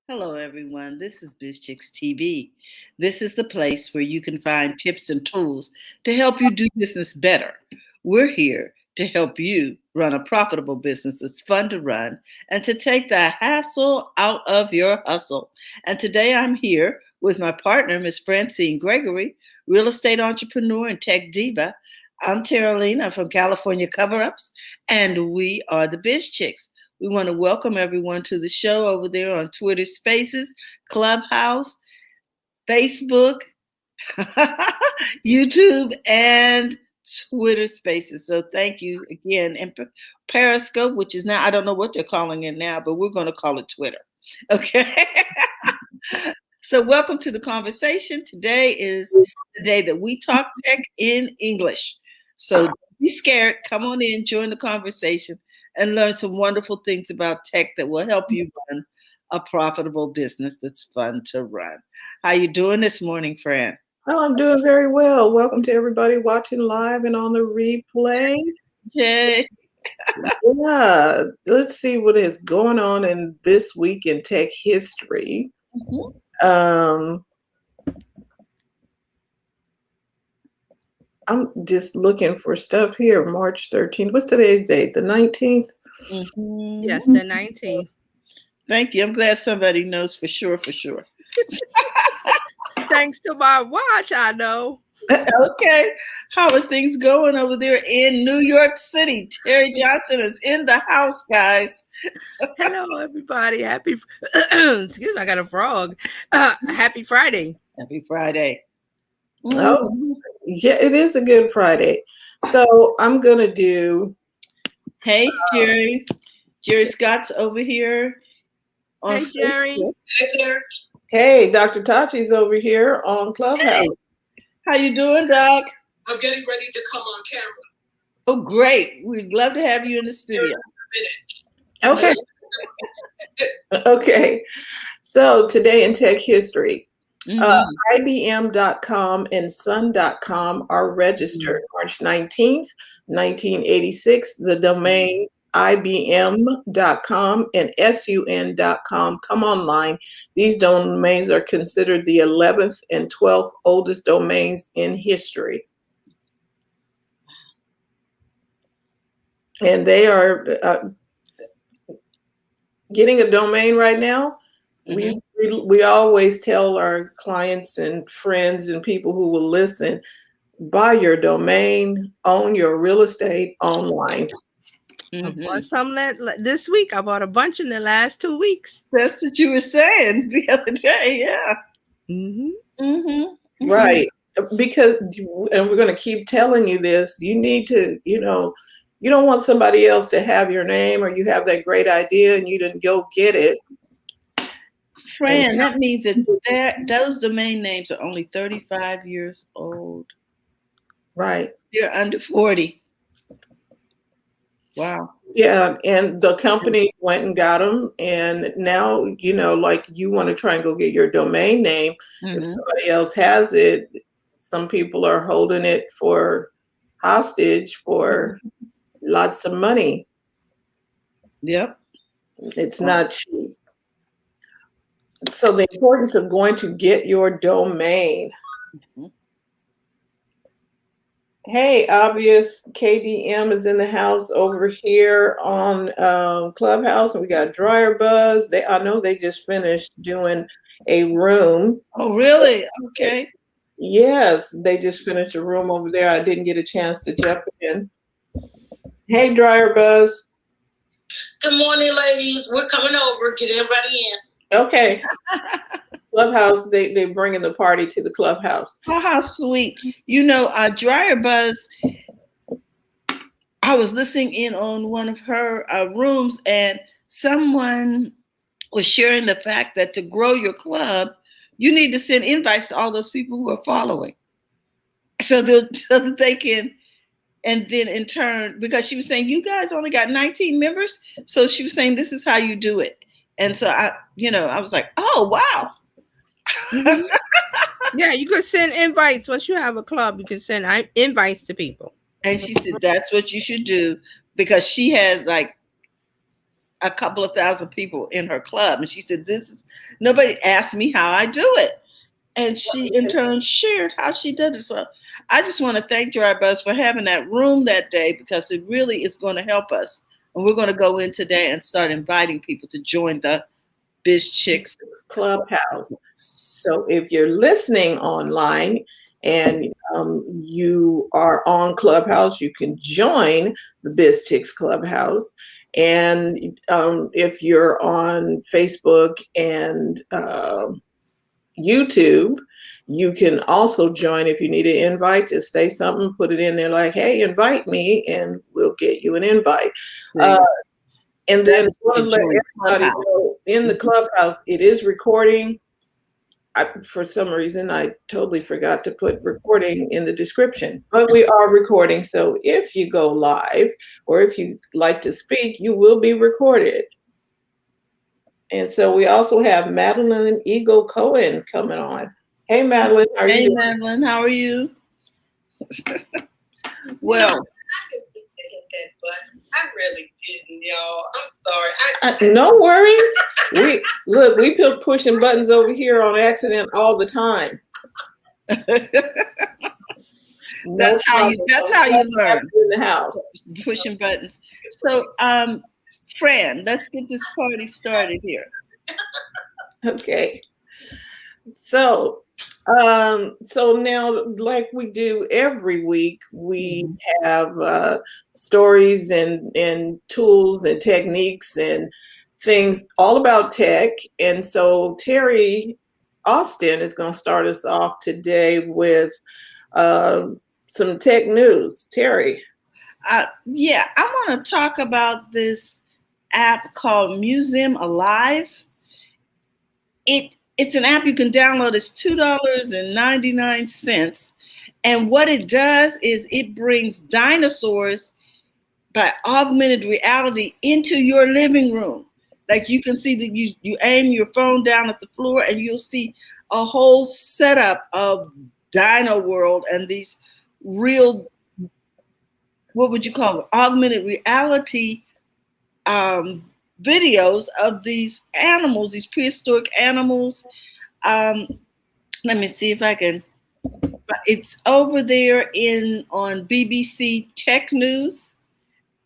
Hello, everyone. This is Biz Chicks TV. This is the place where you can find tips and tools to help you do business better. We're here to help you run a profitable business that's fun to run and to take the hassle out of your hustle. And today I'm here with my partner, Miss Francine Gregory, real estate entrepreneur and tech diva. I'm Terralina from California Cover Ups, and we are the Biz Chicks. We want to welcome everyone to the show over there on Twitter Spaces, Clubhouse, Facebook, YouTube, and Twitter Spaces. So thank you again. And Periscope, which is now, I don't know what they're calling it now, but we're going to call it Twitter. Okay. So welcome to the conversation. Today is the day that we talk tech in English. So don't be scared. Come on in, join the conversation, and learn some wonderful things about tech that will help you run a profitable business that's fun to run. How you doing this morning, Fran? Oh, I'm doing very well. Welcome to everybody watching live and on the replay. Yay. Yeah, let's see what is going on in this week in tech history. I'm just looking for stuff here. March 13th. What's today's date? The 19th? Yes, the 19th. Thank you. I'm glad somebody knows for sure, for sure. Thanks to my watch, I know. Okay. How are things going over there in New York City? Terry Johnson is in the house, guys. Hello, everybody. Happy, excuse me, I got a frog. Happy Friday. Happy Friday. Oh, yeah, it is a good Friday. So I'm going to do. Hey, Jerry. Jerry Scott's over here on Hey, Jerry. Facebook. Hey, there. Hey, Dr. Tachi's over here on Clubhouse. Hey. How you doing, Doc? I'm getting ready to come on camera. Oh, great. We'd love to have you in the studio. Okay. Okay. So today in tech history, IBM.com and Sun.com are registered March 19th, 1986. The domains IBM.com and SUN.com come online. These domains are considered the 11th and 12th oldest domains in history. And they are getting a domain right now. We always tell our clients and friends and people who will listen, buy your domain, own your real estate online. I bought some this week. I bought a bunch in the last 2 weeks. That's what you were saying the other day, yeah. Right. Because, and we're going to keep telling you this, you need to, you don't want somebody else to have your name, or you have that great idea and you didn't go get it. Fran, that means that those domain names are only 35 years old. Right. They're under 40. Wow. Yeah, and the company went and got them, and now, like you want to try and go get your domain name. If somebody else has it, some people are holding it for hostage for lots of money. Yep. It's not cheap. So the importance of going to get your domain. Hey, obvious KDM is in the house over here on Clubhouse, and we got Dryer Buzz. I know they just finished doing a room. Oh, really? Okay. Yes, they just finished a room over there. I didn't get a chance to jump in. Hey, Dryer Buzz. Good morning, ladies. We're coming over. Get everybody in. Okay. Clubhouse, they're bringing the party to the Clubhouse. Oh, how sweet. Dryer Buzz, I was listening in on one of her rooms, and someone was sharing the fact that to grow your club, you need to send invites to all those people who are following so that they can, and then in turn, because she was saying, you guys only got 19 members. So she was saying, this is how you do it. And so I was like, oh, wow. Yeah, you could send invites. Once you have a club, you can send invites to people. And she said, that's what you should do, because she has like a couple of thousand people in her club. And she said, nobody asked me how I do it. And she in turn shared how she did it. So I just want to thank Divas for having that room that day, because it really is going to help us. And we're going to go in today and start inviting people to join the Biz Chicks Clubhouse. So if you're listening online and you are on Clubhouse, you can join the Biz Chicks Clubhouse. And if you're on Facebook and YouTube, you can also join. If you need an invite, just say something, put it in there like, hey, invite me, and we'll get you an invite. And then I want to let everybody know, in the Clubhouse, it is recording. For some reason, I totally forgot to put recording in the description, but we are recording. So if you go live or if you like to speak, you will be recorded. And so we also have Madeline Eagle Cohen coming on. Hey, Madeline. How are you doing? Madeline, how are you? Well, but I really didn't, y'all. I'm sorry. No worries. We put pushing buttons over here on accident all the time. That's how you learn. In the house, pushing buttons. So, Fran, let's get this party started here. Okay. So now, like we do every week, we have stories and tools and techniques and things all about tech. And so Terry Austin is going to start us off today with some tech news. Terry. Yeah, I want to talk about this app called Museum Alive. It's an app you can download. It's $2.99. And what it does is it brings dinosaurs by augmented reality into your living room. Like you can see that you aim your phone down at the floor and you'll see a whole setup of Dino World and these real, what would you call them, augmented reality videos of these animals, these prehistoric animals. Let me see if I can. It's over there on BBC Tech News.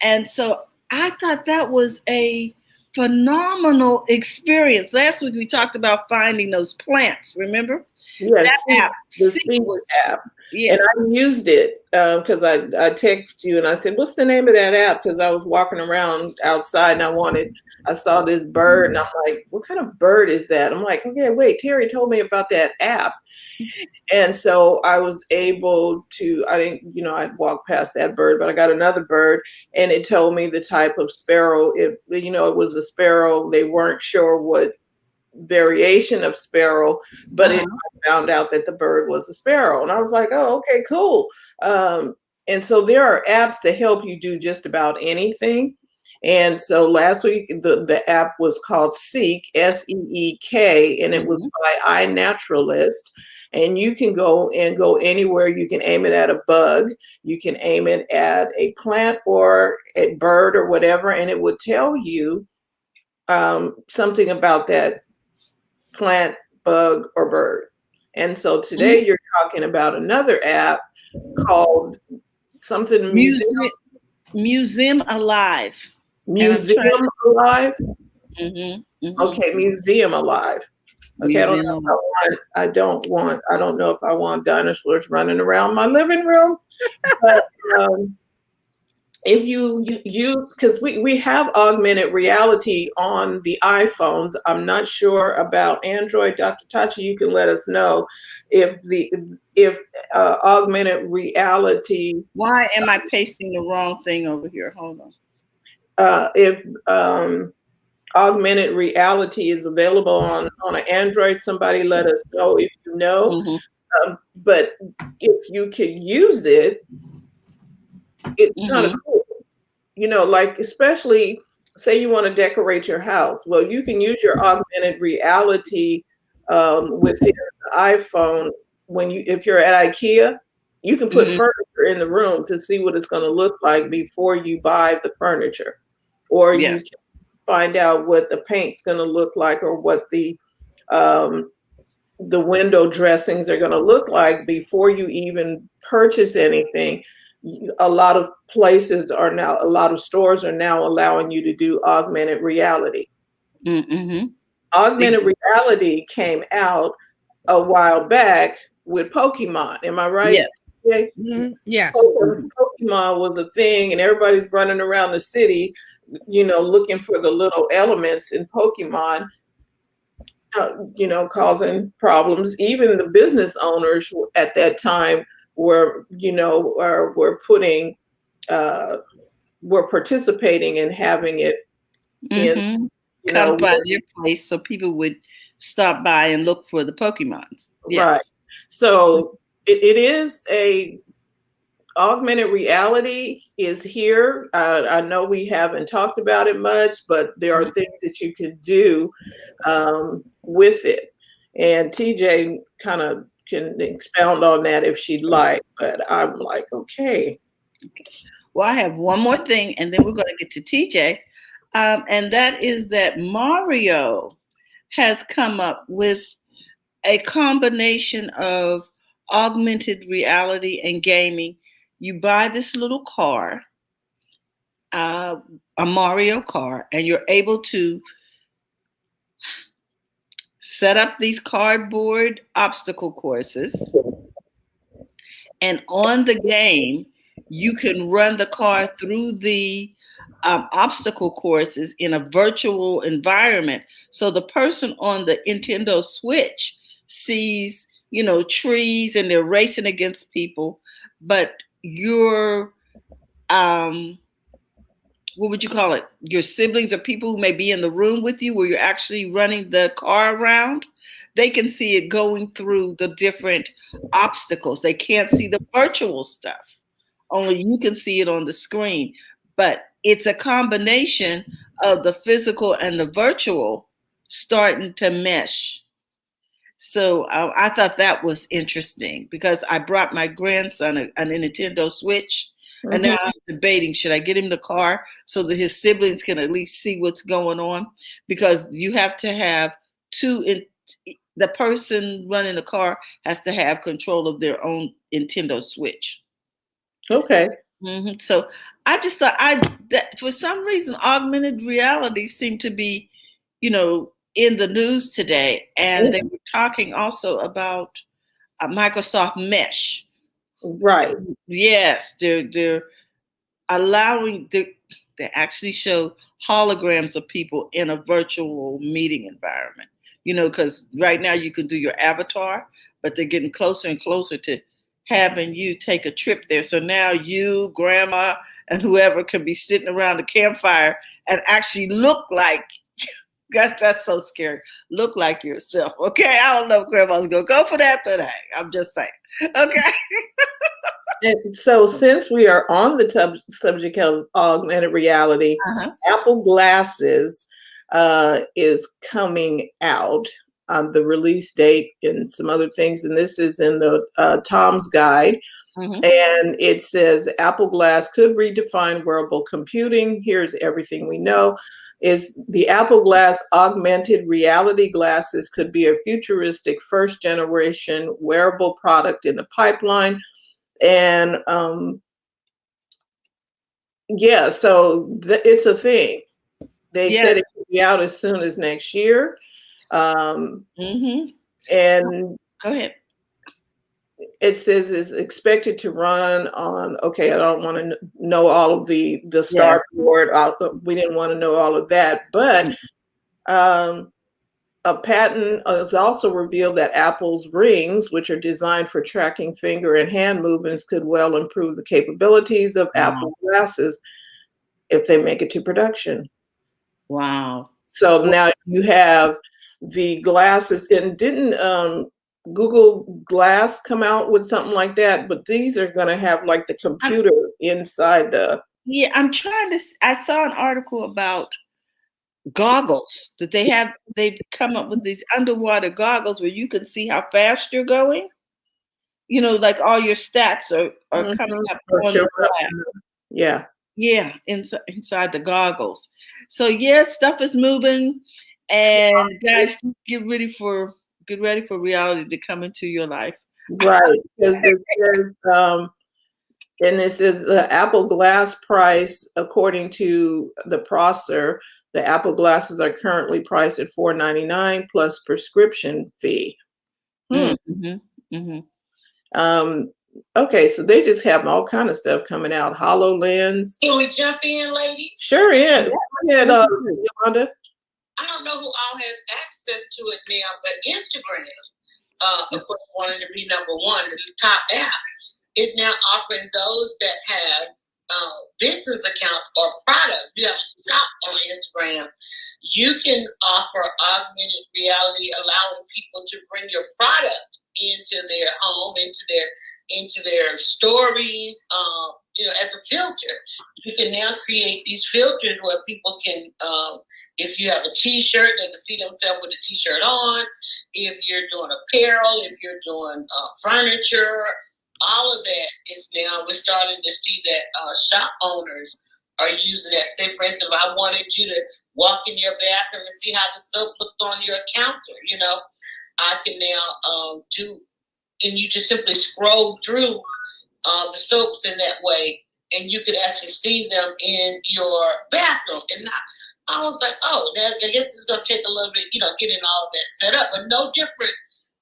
And so I thought that was a phenomenal experience. Last week we talked about finding those plants, remember? Yes, that app. The app. Yes. And I used it because I texted you and I said, what's the name of that app? Because I was walking around outside and I saw this bird and I'm like, what kind of bird is that? I'm like, okay, wait, Terry told me about that app. And so I was able to, I'd walk past that bird, but I got another bird and it told me the type of sparrow. It was a sparrow. They weren't sure what variation of sparrow, but I found out that the bird was a sparrow. And I was like, oh, okay, cool. And so there are apps that help you do just about anything. And so last week, the app was called Seek, SEEK, and it was by iNaturalist. And you can go anywhere. You can aim it at a bug. You can aim it at a plant or a bird or whatever. And it would tell you something about that plant, bug, or bird. And so today you're talking about another app called something Museum Alive. Museum Alive? Okay, Museum Alive. Okay, I don't know if I want dinosaurs running around my living room, but if you because we have augmented reality on the iPhones. I'm not sure about Android. Dr. Tachi, you can let us know if augmented reality. Why am I pasting the wrong thing over here? Hold on. If augmented reality is available on an Android, somebody let us know if you know. But if you can use it, it's kind of cool. Like especially say you want to decorate your house. Well, you can use your augmented reality within the iPhone. If you're at IKEA, you can put furniture in the room to see what it's going to look like before you buy the furniture. Or find out what the paint's going to look like, or what the window dressings are going to look like before you even purchase anything. A lot of a lot of stores are now allowing you to do augmented reality. Mm-hmm. Augmented reality came out a while back with Pokemon. Am I right? Yes. Yeah. Mm-hmm. Yes. Pokemon was a thing, and everybody's running around the city, looking for the little elements in Pokemon, causing problems. Even the business owners at that time were, putting, were participating in having it in, Mm-hmm. Come by their place so people would stop by and look for the Pokemons. right. Yes. So it is a augmented reality is here. I know we haven't talked about it much, but there are things that you could do with it. And TJ kind of can expound on that if she'd like, but I'm like, okay. Well, I have one more thing, and then we're going to get to TJ. And that is that Mario has come up with a combination of augmented reality and gaming. You buy this little car, a Mario car, and you're able to set up these cardboard obstacle courses. And on the game, you can run the car through the obstacle courses in a virtual environment. So the person on the Nintendo Switch sees, trees and they're racing against people, but your what would you call it? Your siblings or people who may be in the room with you where you're actually running the car around, they can see it going through the different obstacles. They can't see the virtual stuff. Only you can see it on the screen. But it's a combination of the physical and the virtual starting to mesh. So I thought that was interesting because I brought my grandson a Nintendo Switch, and now I'm debating, should I get him the car so that his siblings can at least see what's going on? Because you have to have the person running the car has to have control of their own Nintendo Switch. Okay. Mm-hmm. So I just thought that for some reason augmented reality seemed to be, in the news today, and they were talking also about Microsoft Mesh. Right. Yes, they're allowing they actually show holograms of people in a virtual meeting environment. Because right now you can do your avatar, but they're getting closer and closer to having you take a trip there. So now you, grandma, and whoever can be sitting around the campfire and actually look like. That's so scary. Look like yourself. Okay, I don't know if grandma's gonna go for that, but hey, I'm just saying. Okay. And so since we are on the subject of augmented reality, Apple Glasses is coming out. The release date and some other things, and this is in the Tom's Guide. And it says Apple Glass could redefine wearable computing. Here's everything we know. Is the Apple Glass augmented reality glasses could be a futuristic first generation wearable product in the pipeline. And so it's a thing. They said it could be out as soon as next year. And go ahead. It says is expected to run on, okay, I don't want to know all of the start board. We didn't want to know all of that, but a patent has also revealed that Apple's rings, which are designed for tracking finger and hand movements, could well improve the capabilities of Apple Glasses if they make it to production. Wow. So now you have the glasses, and didn't Google Glass come out with something like that? But these are going to have like the computer inside the. Yeah, I saw an article about goggles that they've come up with these underwater goggles where you can see how fast you're going. Like all your stats are coming up on the glass. Yeah. Yeah, inside the goggles. So yeah, stuff is moving, and guys, just get ready for reality to come into your life. Right, because it says, and this is the Apple Glass price, according to the Prosser. The Apple glasses are currently priced at $4.99 plus prescription fee. Mm-hmm. Mm-hmm. Okay, so they just have all kind of stuff coming out. HoloLens. Can we jump in, ladies? Sure is. Yeah. Go ahead, Yolanda. I don't know who all has access to it now, but Instagram, of course, wanting to be number one, the top app, is now offering those that have business accounts or products. You have to shop on Instagram. You can offer augmented reality, allowing people to bring your product into their home, into their stories, as a filter. You can now create these filters where people can, if you have a T-shirt, they can see themselves with a T-shirt on. If you're doing apparel, if you're doing furniture, all of that is now, we're starting to see that shop owners are using that. Say, for instance, if I wanted you to walk in your bathroom and see how the stuff looked on your counter, I can now do, and you just simply scroll through the soaps in that way, and you could actually see them in your bathroom. And I was like, oh, I guess it's going to take a little bit, getting all of that set up, but no different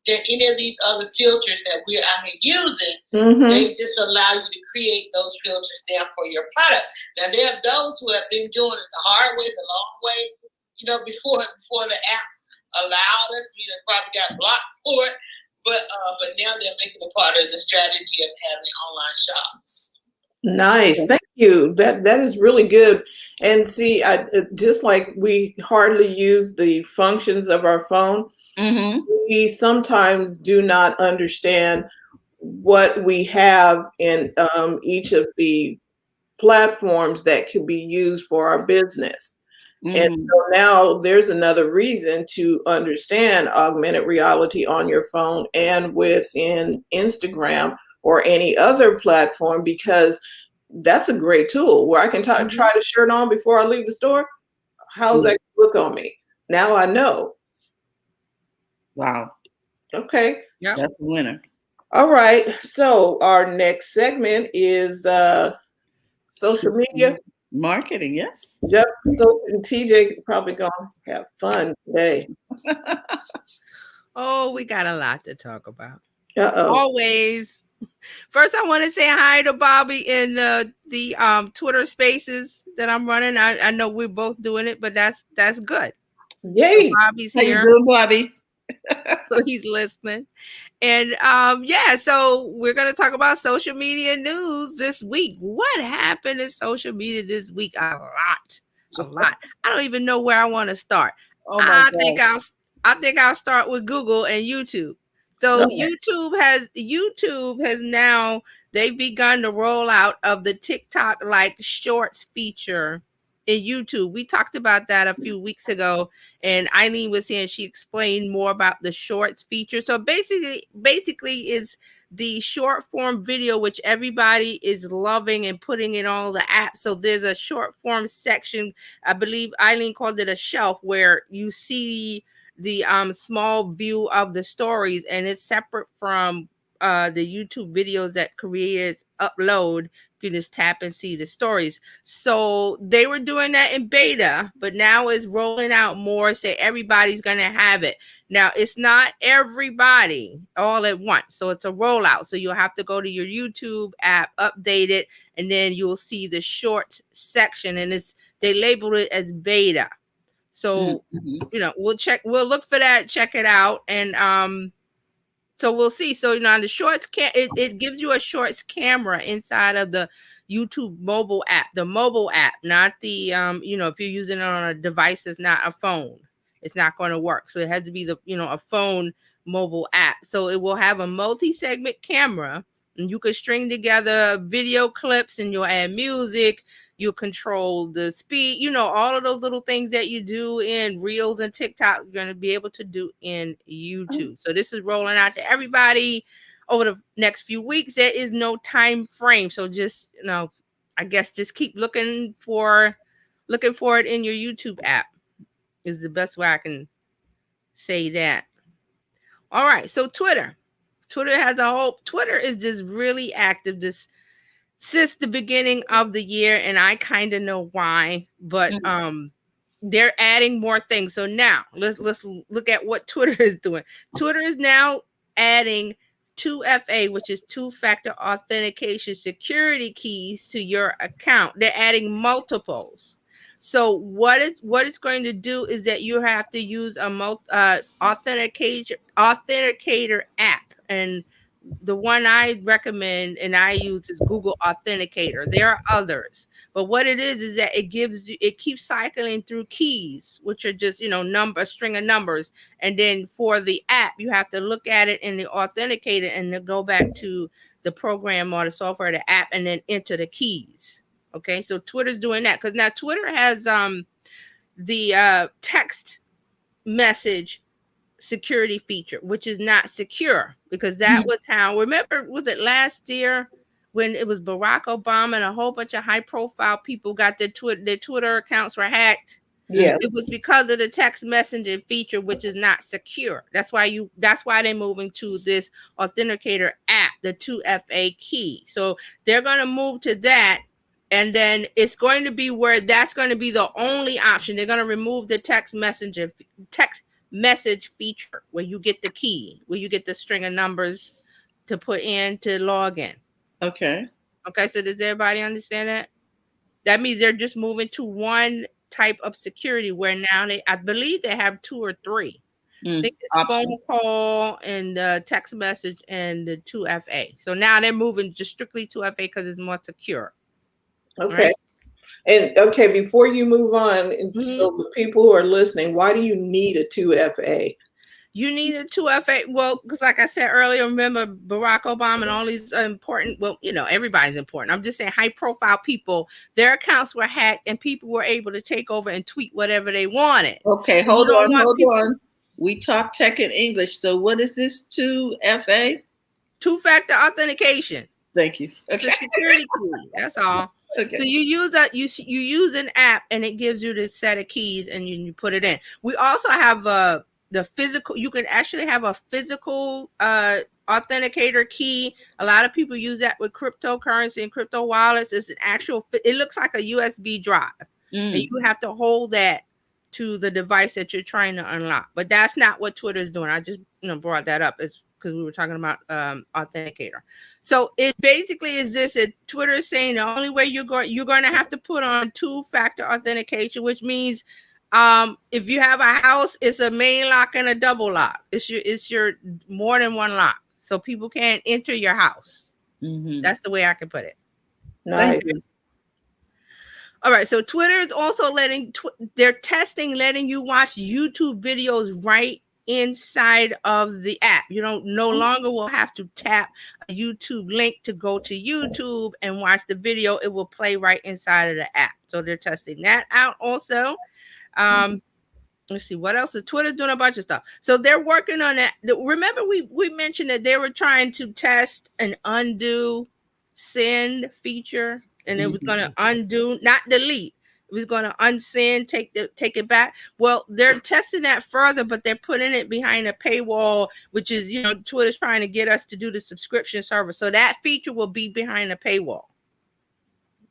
than any of these other filters that we're out here using. Mm-hmm. They just allow you to create those filters now for your product. Now, there are those who have been doing it the hard way, the long way, before the apps allowed us. Probably got blocked for it, but now they're making a part of the strategy of having online shops. Nice, thank you. That is really good. And see, just like we hardly use the functions of our phone, we sometimes do not understand what we have in each of the platforms that could be used for our business. And so now there's another reason to understand augmented reality on your phone and within Instagram or any other platform, because that's a great tool where I can try the shirt on before I leave the store. How's that look on me? Now I know. Wow. Okay. Yeah, That's a winner. All right. So our next segment is social media marketing. Yes. Yep. So TJ probably gonna have fun today. oh, we got a lot to talk about. Uh-oh. Always. First, I want to say hi to Bobby in the Twitter Spaces that I'm running. I know we're both doing it, but that's good. Yay! So Bobby's How here. you doing, Bobby? So he's listening. And so we're gonna talk about social media news this week. What happened in social media this week? A lot. I don't even know where I want to start. Oh my God. I think I'll start with Google and YouTube. So YouTube has now, they've begun the rollout of the TikTok like shorts feature in YouTube. We talked about that a few weeks ago, and Eileen was here and she explained more about the shorts feature. So basically is the short form video, which everybody is loving and putting in all the apps. So there's a short form section, I believe Eileen called it a shelf, where you see the small view of the stories, and it's separate from the YouTube videos that creators upload. You can just tap and see the stories. So they were doing that in beta, but now it's rolling out more. Say everybody's gonna have it. Now it's not everybody all at once, so it's a rollout. So you'll have to go to your YouTube app, update it, and then you'll see the shorts section, and they labeled it as beta. So we'll look for that, check it out, and so we'll see. So on the shorts, it gives you a shorts camera inside of the YouTube mobile app, not the if you're using it on a device that's not a phone, it's not going to work. So it has to be a phone mobile app. So it will have a multi-segment camera, and you can string together video clips, and you'll add music. You control the speed, all of those little things that you do in Reels and TikTok, you're going to be able to do in YouTube. So this is rolling out to everybody over the next few weeks. There is no time frame. So just, I I guess just keep looking for it in your YouTube app is the best way I can say that. All right, so Twitter is just really active this since the beginning of the year, and I kind of know why, but they're adding more things. So now let's look at what Twitter is doing. Twitter is now adding 2FA, which is two-factor authentication security keys to your account. They're adding multiples. So what it's going to do is that you have to use a authenticator app, and the one I recommend and I use is Google Authenticator. There are others, but what it is that it keeps cycling through keys, which are just a string of numbers, and then for the app you have to look at it in the authenticator and then go back to the program or the software, the app, and then enter the keys. Okay, so Twitter's doing that because now Twitter has the text message security feature, which is not secure, because that was how, remember, was it last year when it was Barack Obama and a whole bunch of high profile people got their Twitter accounts were hacked? Yeah. It was because of the text messaging feature, which is not secure. That's why they're moving to this authenticator app, the 2FA key. So they're going to move to that. And then it's going to be where that's going to be the only option. They're going to remove the text message feature where you get the key, where you get the string of numbers to put in to log in. Okay. So does everybody understand that? That means they're just moving to one type of security where now I believe they have 2 or 3. I think it's phone call and text message and the 2FA. So now they're moving just strictly 2FA because it's more secure. Okay. Right? And okay, before you move on, so the people who are listening, why do you need a 2FA? You need a 2FA. Well, because like I said earlier, remember Barack Obama and all these important, everybody's important. I'm just saying high profile people, their accounts were hacked and people were able to take over and tweet whatever they wanted. Okay, hold on. We talk tech in English. So what is this 2FA? Two-factor authentication. Thank you. Okay. It's a security key. That's all. Okay. So you use an app and it gives you the set of keys and you put it in. We also have the physical. You can actually have a physical authenticator key. A lot of people use that with cryptocurrency and crypto wallets. It's an actual. It looks like a USB drive, and you have to hold that to the device that you're trying to unlock. But that's not what Twitter is doing. I just brought that up. It's because we were talking about authenticator. So it basically is this: that Twitter is saying the only way you're going to have to put on two-factor authentication, which means if you have a house, it's a main lock and a double lock. It's your more than one lock, so people can't enter your house. That's the way I can put it. Nice. All right, so Twitter is also letting you watch YouTube videos right inside of the app. You no longer will have to tap a YouTube link to go to YouTube and watch the video. It will play right inside of the app. So they're testing that out also. Let's see what else is Twitter doing. A bunch of stuff. So they're working on that. Remember we mentioned that they were trying to test an undo send feature, and it was going to undo, not delete. It was going to unsend, take it back. Well, they're testing that further, but they're putting it behind a paywall, which is, Twitter's trying to get us to do the subscription service. So that feature will be behind a paywall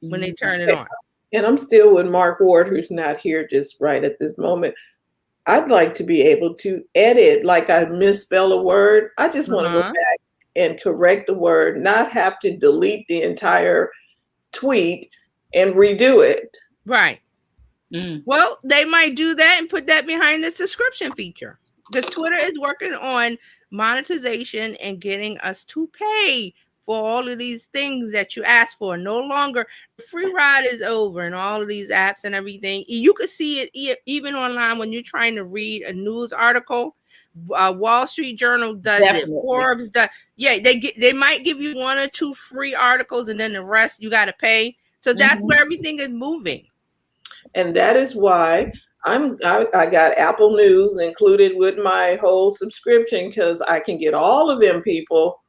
when they turn it on. And I'm still with Mark Ward, who's not here just right at this moment. I'd like to be able to edit, like I misspell a word. I just want to go back and correct the word, not have to delete the entire tweet and redo it. Right. Well, they might do that and put that behind the subscription feature, because Twitter is working on monetization and getting us to pay for all of these things that you asked for. No longer, the free ride is over and all of these apps and everything. You can see it even online when you're trying to read a news article. Wall Street Journal does it. Forbes does. Yeah, they might give you 1 or 2 free articles, and then the rest you got to pay. So that's where everything is moving. And that is why I got Apple News included with my whole subscription, because I can get all of them people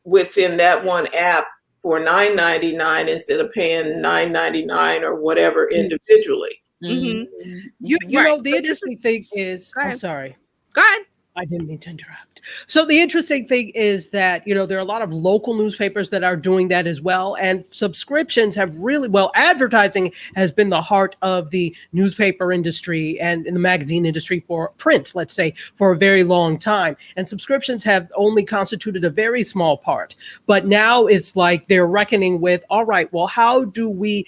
within that one app for $9.99 instead of paying $9.99 or whatever individually. Mm-hmm. You Right. know, the interesting thing is, Go I'm ahead. sorry. Go ahead. I didn't mean to interrupt. So the interesting thing is that, you know, there are a lot of local newspapers that are doing that as well. And subscriptions have really, well, advertising has been the heart of the newspaper industry and in the magazine industry for print, let's say, for a very long time. And subscriptions have only constituted a very small part. But now it's like they're reckoning with, all right, well, how do we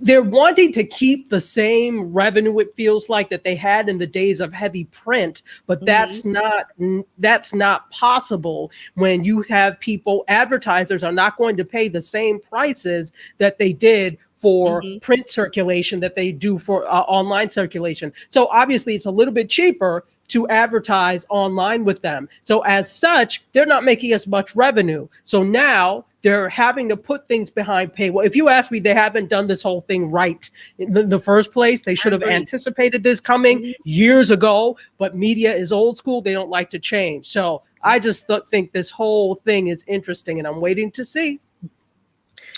they're wanting to keep the same revenue, it feels like, that they had in the days of heavy print, but that's not possible when you have people, advertisers are not going to pay the same prices that they did for print circulation that they do for online circulation. So obviously it's a little bit cheaper to advertise online with them. So as such, they're not making as much revenue. So now they're having to put things behind paywall. If you ask me, they haven't done this whole thing right in the first place. They should have anticipated this coming years ago, but media is old school. They don't like to change. So I just think this whole thing is interesting and I'm waiting to see.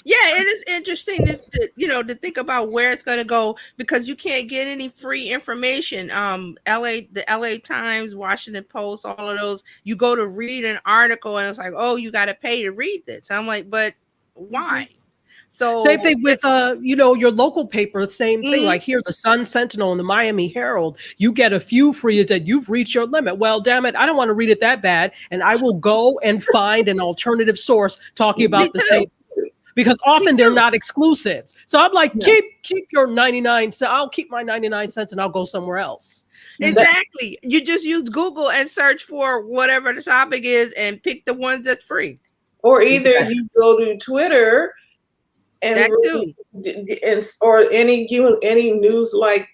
Yeah, it is interesting to think about where it's going to go because you can't get any free information. The LA Times, Washington Post, all of those, you go to read an article and it's like, oh, you got to pay to read this. I'm like, but why? So same thing with your local paper, same thing. Like here, the Sun Sentinel and the Miami Herald, you get a few free that you've reached your limit. Well, damn it, I don't want to read it that bad, and I will go and find an alternative source talking about the same. Because often they're not exclusives. So I'm like, keep your 99 cents. I'll keep my 99 cents and I'll go somewhere else. Exactly. You just use Google and search for whatever the topic is and pick the ones that's free. Or either you go to Twitter and or any news like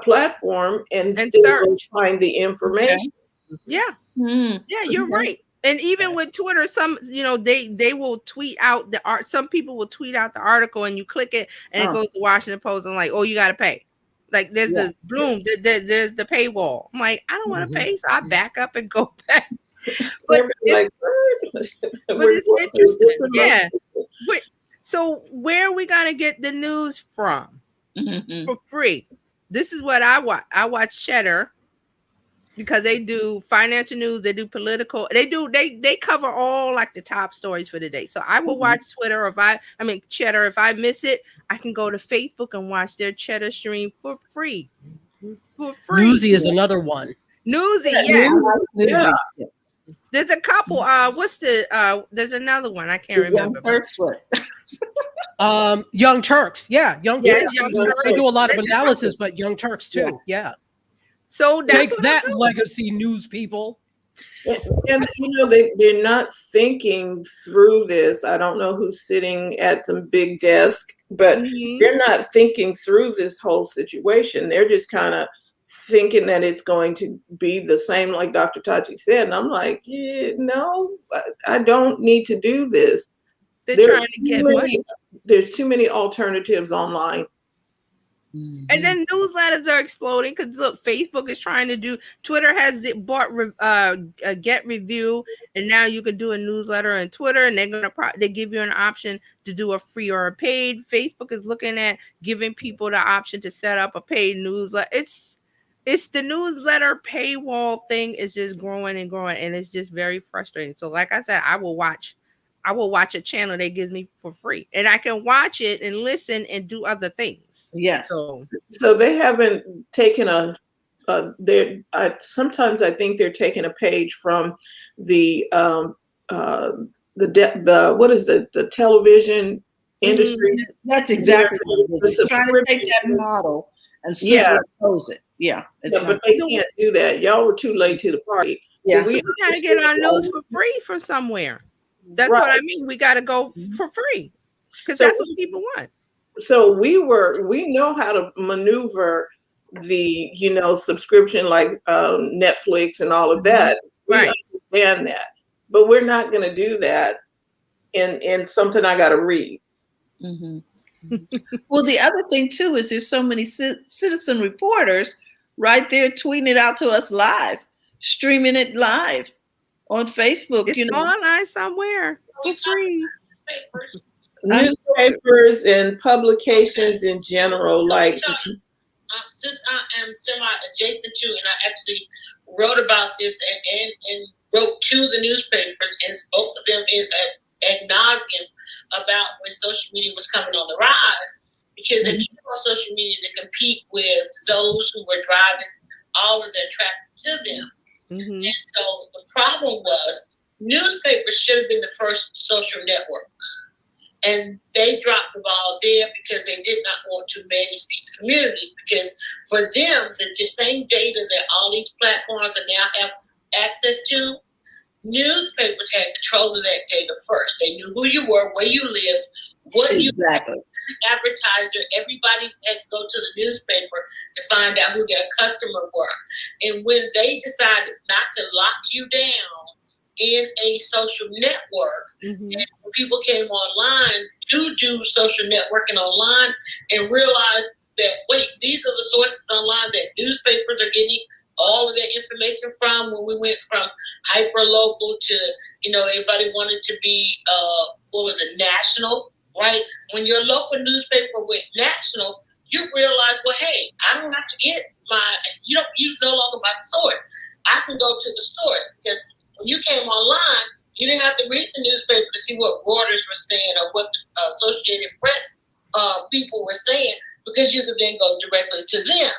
platform and still find the information. Yeah. Yeah, you're right. And even with Twitter, some they will tweet out the art. Some people will tweet out the article, and you click it, and it goes to Washington Post, and like, oh, you got to pay. Like there's the there's the paywall. I'm like, I don't want to pay, so I back up and go back. But it's interesting, yeah. So where are we gonna get the news from for free? This is what I watch. I watch Cheddar. Because they do financial news, they do political, they cover all like the top stories for the day. So I will watch Twitter, Cheddar. If I miss it, I can go to Facebook and watch their Cheddar stream for free. Newsy is another one. Newsy, yeah. There's a couple. There's another one I can't remember. Young Turks, yeah, Young Turks. They do a lot of analysis, but Young Turks too, yeah. So take that, legacy news people. And they're not thinking through this. I don't know who's sitting at the big desk, but they're not thinking through this whole situation. They're just kind of thinking that it's going to be the same, like Dr. Tachi said. And I'm like, no, I don't need to do this. There's too many alternatives online. And then newsletters are exploding because look, Facebook is trying to do. Twitter has bought Get Review, and now you can do a newsletter on Twitter, and they give you an option to do a free or a paid. Facebook is looking at giving people the option to set up a paid newsletter. It's the newsletter paywall thing is just growing and growing, and it's just very frustrating. So, like I said, I will watch a channel that gives me for free, and I can watch it and listen and do other things. Yes. So they haven't taken sometimes I think they're taking a page from the what is it? The television industry. That's exactly what it is. Trying to take that model and superimpose it. Yeah. But they can't do that. Y'all were too late to the party. Yeah. So we gotta get our news for free from somewhere. That's what I mean. We gotta go for free. Because that's what people want. So we know how to maneuver the, subscription like Netflix and all of that. We understand that, but we're not going to do that in something I got to read. Well, the other thing too is there's so many citizen reporters right there tweeting it out to us live, streaming it live on Facebook. It's online somewhere for free. Newspapers and publications in general, like. Since I am semi-adjacent to, and I actually wrote about this and wrote to the newspapers and spoke to them in ad nauseum about when social media was coming on the rise, because they came on social media to compete with those who were driving all of their traffic to them. And so the problem was newspapers should have been the first social network. And they dropped the ball there because they did not want to manage these communities. Because for them, the same data that all these platforms now have access to, newspapers had control of that data first. They knew who you were, where you lived, what you advertiser. Everybody had to go to the newspaper to find out who their customer were. And when they decided not to lock you down in a social network, and people came online to do social networking online and realized that, wait, these are the sources online that newspapers are getting all of their information from. When we went from hyper local to, everybody wanted to be, national, right? When your local newspaper went national, you realize, well, hey, I don't have to get you no longer my source. I can go to the source, because when you came online, you didn't have to read the newspaper to see what Reuters were saying or what the Associated Press people were saying, because you could then go directly to them.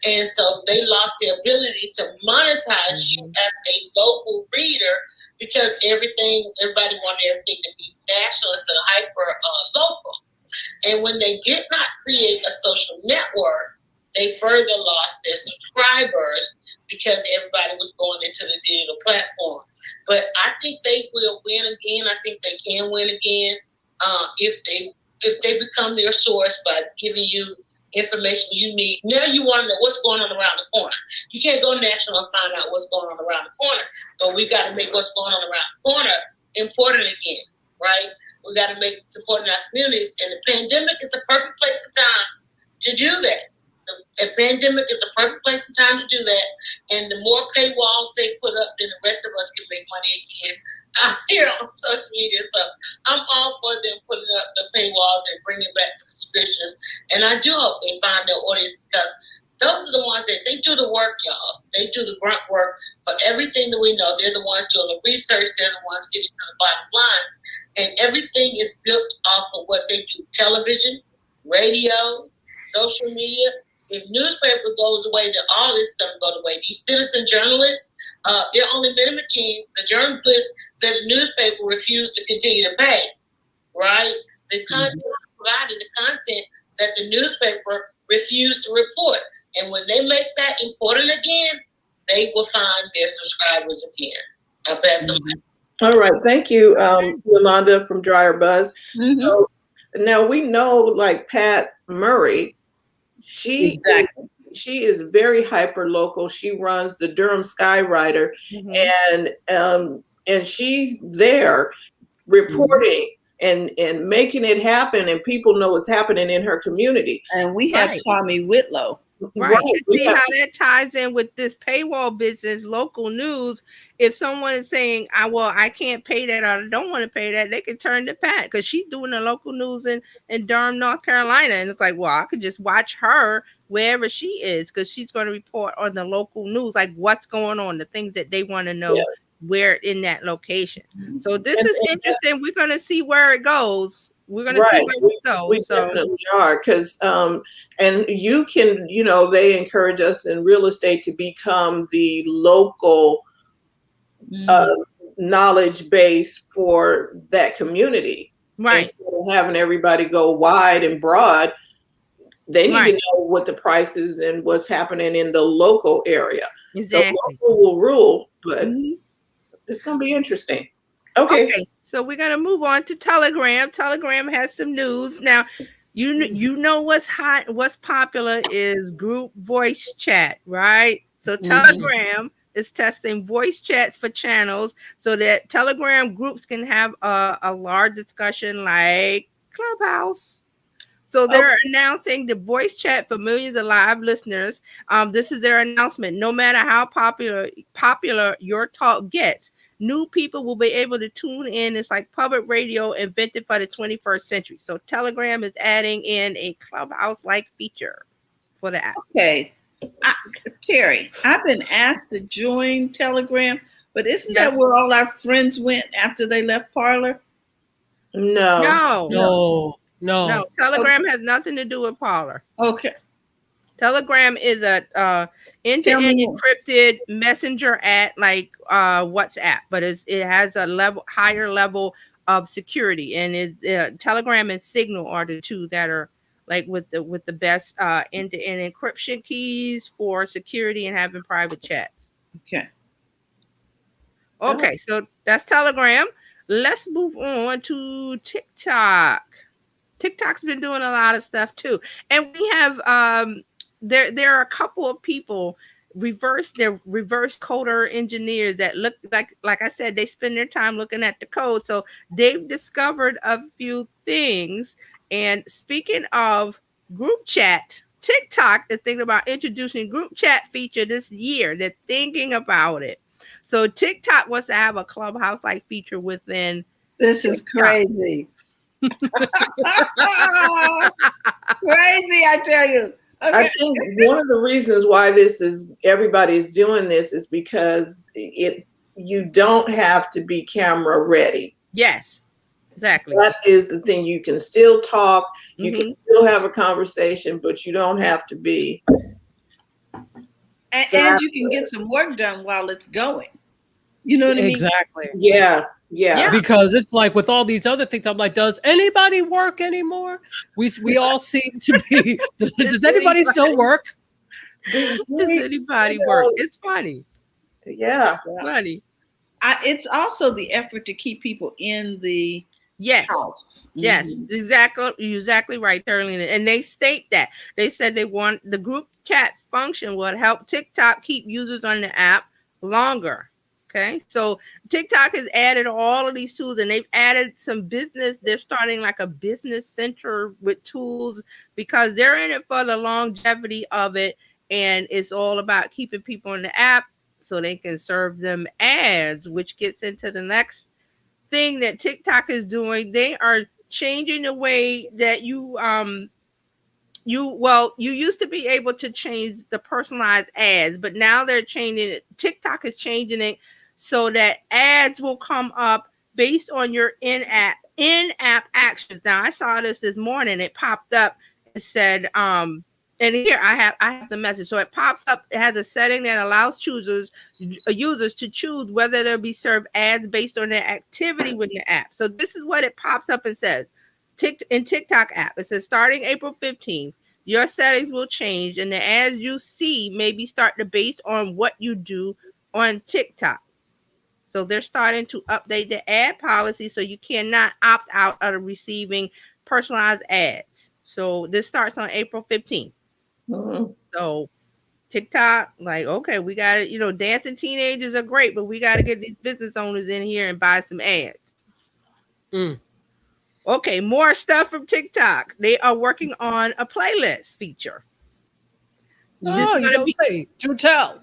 And so they lost the ability to monetize you as a local reader, because everybody wanted everything to be national instead of hyper local. And when they did not create a social network, they further lost their subscribers because everybody was going into the digital platform. But I think they will win again. I think they can win again if they become your source by giving you information you need. Now you want to know what's going on around the corner. You can't go national and find out what's going on around the corner, but we got to make what's going on around the corner important again, right? We got to make supporting our communities, and the pandemic is the perfect place and time to do that. The pandemic is the perfect place and time to do that, and the more paywalls they put up, then the rest of us can make money again here on social media. So I'm all for them putting up the paywalls and bringing back the subscriptions, and I do hope they find their audience, because those are the ones that they do the work, y'all. They do the grunt work for everything that we know. They're the ones doing the research. They're the ones getting to the bottom line, and everything is built off of what they do: television, radio, social media. If newspaper goes away, then all this stuff goes away. These citizen journalists, they're only mimicking the journalists that the newspaper refused to continue to pay, right? The content provided the content that the newspaper refused to report. And when they make that important again, they will find their subscribers again. I pass them. All right. Thank you, Yolanda from Dryer Buzz. So, now we know, like Pat Murray, she is very hyper local. She runs the Durham Skywriter, and she's there reporting and making it happen, and people know what's happening in her community. And we have Tommy Whitlow. Right. To see how that ties in with this paywall business, local news. If someone is saying, I can't pay that, or I don't want to pay that, they can turn to Pat, because she's doing the local news in Durham, North Carolina. And it's like, well, I could just watch her wherever she is, because she's going to report on the local news, like what's going on, the things that they want to know where in that location. So this is interesting. We're going to see where it goes. We're going to see where it goes. We definitely are, because and you can, they encourage us in real estate to become the local knowledge base for that community. Right. Instead of having everybody go wide and broad, they need to know what the prices and what's happening in the local area. Exactly. So local will rule, but it's going to be interesting. Okay. So we're going to move on to Telegram. Telegram has some news. Now, you know what's hot, what's popular is group voice chat, right? So Telegram is testing voice chats for channels so that Telegram groups can have a large discussion like Clubhouse. So they're announcing the voice chat for millions of live listeners. This is their announcement. No matter how popular your talk gets, new people will be able to tune in. It's like public radio invented for the 21st century. So Telegram is adding in a Clubhouse-like feature for the app. Okay. Terry, I've been asked to join Telegram, but isn't that where all our friends went after they left Parler? No. No. Telegram has nothing to do with Parler. Okay. Telegram is a end-to-end encrypted messenger app like WhatsApp, but it has a higher level of security. And Telegram and Signal are the two that are like with the best end-to-end encryption keys for security and having private chats. Okay, so that's Telegram. Let's move on to TikTok. TikTok's been doing a lot of stuff too, and we have there are a couple of people reverse coder engineers that look like I said, they spend their time looking at the code, so they've discovered a few things. And speaking of group chat, TikTok is thinking about introducing group chat feature this year. They're thinking about it. So TikTok wants to have a Clubhouse like feature within. This is crazy. Crazy, I tell you. Okay. I think one of the reasons why everybody's doing this is because you don't have to be camera ready. Yes, exactly. That is the thing. You can still talk, you can still have a conversation, but you don't have to be. And you can get some work done while it's going. You know what I mean? Exactly. Yeah. Because it's like with all these other things, I'm like, does anybody work anymore? We all seem to be. Does anybody still work? Does anybody work? It's funny. Yeah. Funny. It's also the effort to keep people in the house. Yes, exactly. You're exactly right, Darlene. And they state that. They said they want the group chat function would help TikTok keep users on the app longer. Okay, so TikTok has added all of these tools, and they've added some business. They're starting like a business center with tools because they're in it for the longevity of it, and it's all about keeping people in the app so they can serve them ads, which gets into the next thing that TikTok is doing. They are changing the way that you used to be able to change the personalized ads, but now they're changing it. TikTok is changing it so that ads will come up based on your in-app actions. Now, I saw this morning. It popped up. It said, and here I have the message. So it pops up. It has a setting that allows users to choose whether they'll be served ads based on their activity with the app. So this is what it pops up and says. In TikTok app, it says starting April 15th, your settings will change and the ads you see may be starting based on what you do on TikTok. So they're starting to update the ad policy so you cannot opt out of receiving personalized ads. So this starts on April 15th. Mm-hmm. So TikTok, like, okay, we got it. Dancing teenagers are great, but we got to get these business owners in here and buy some ads. Okay, more stuff from TikTok. They are working on a playlist feature. Oh, you don't say. Do tell.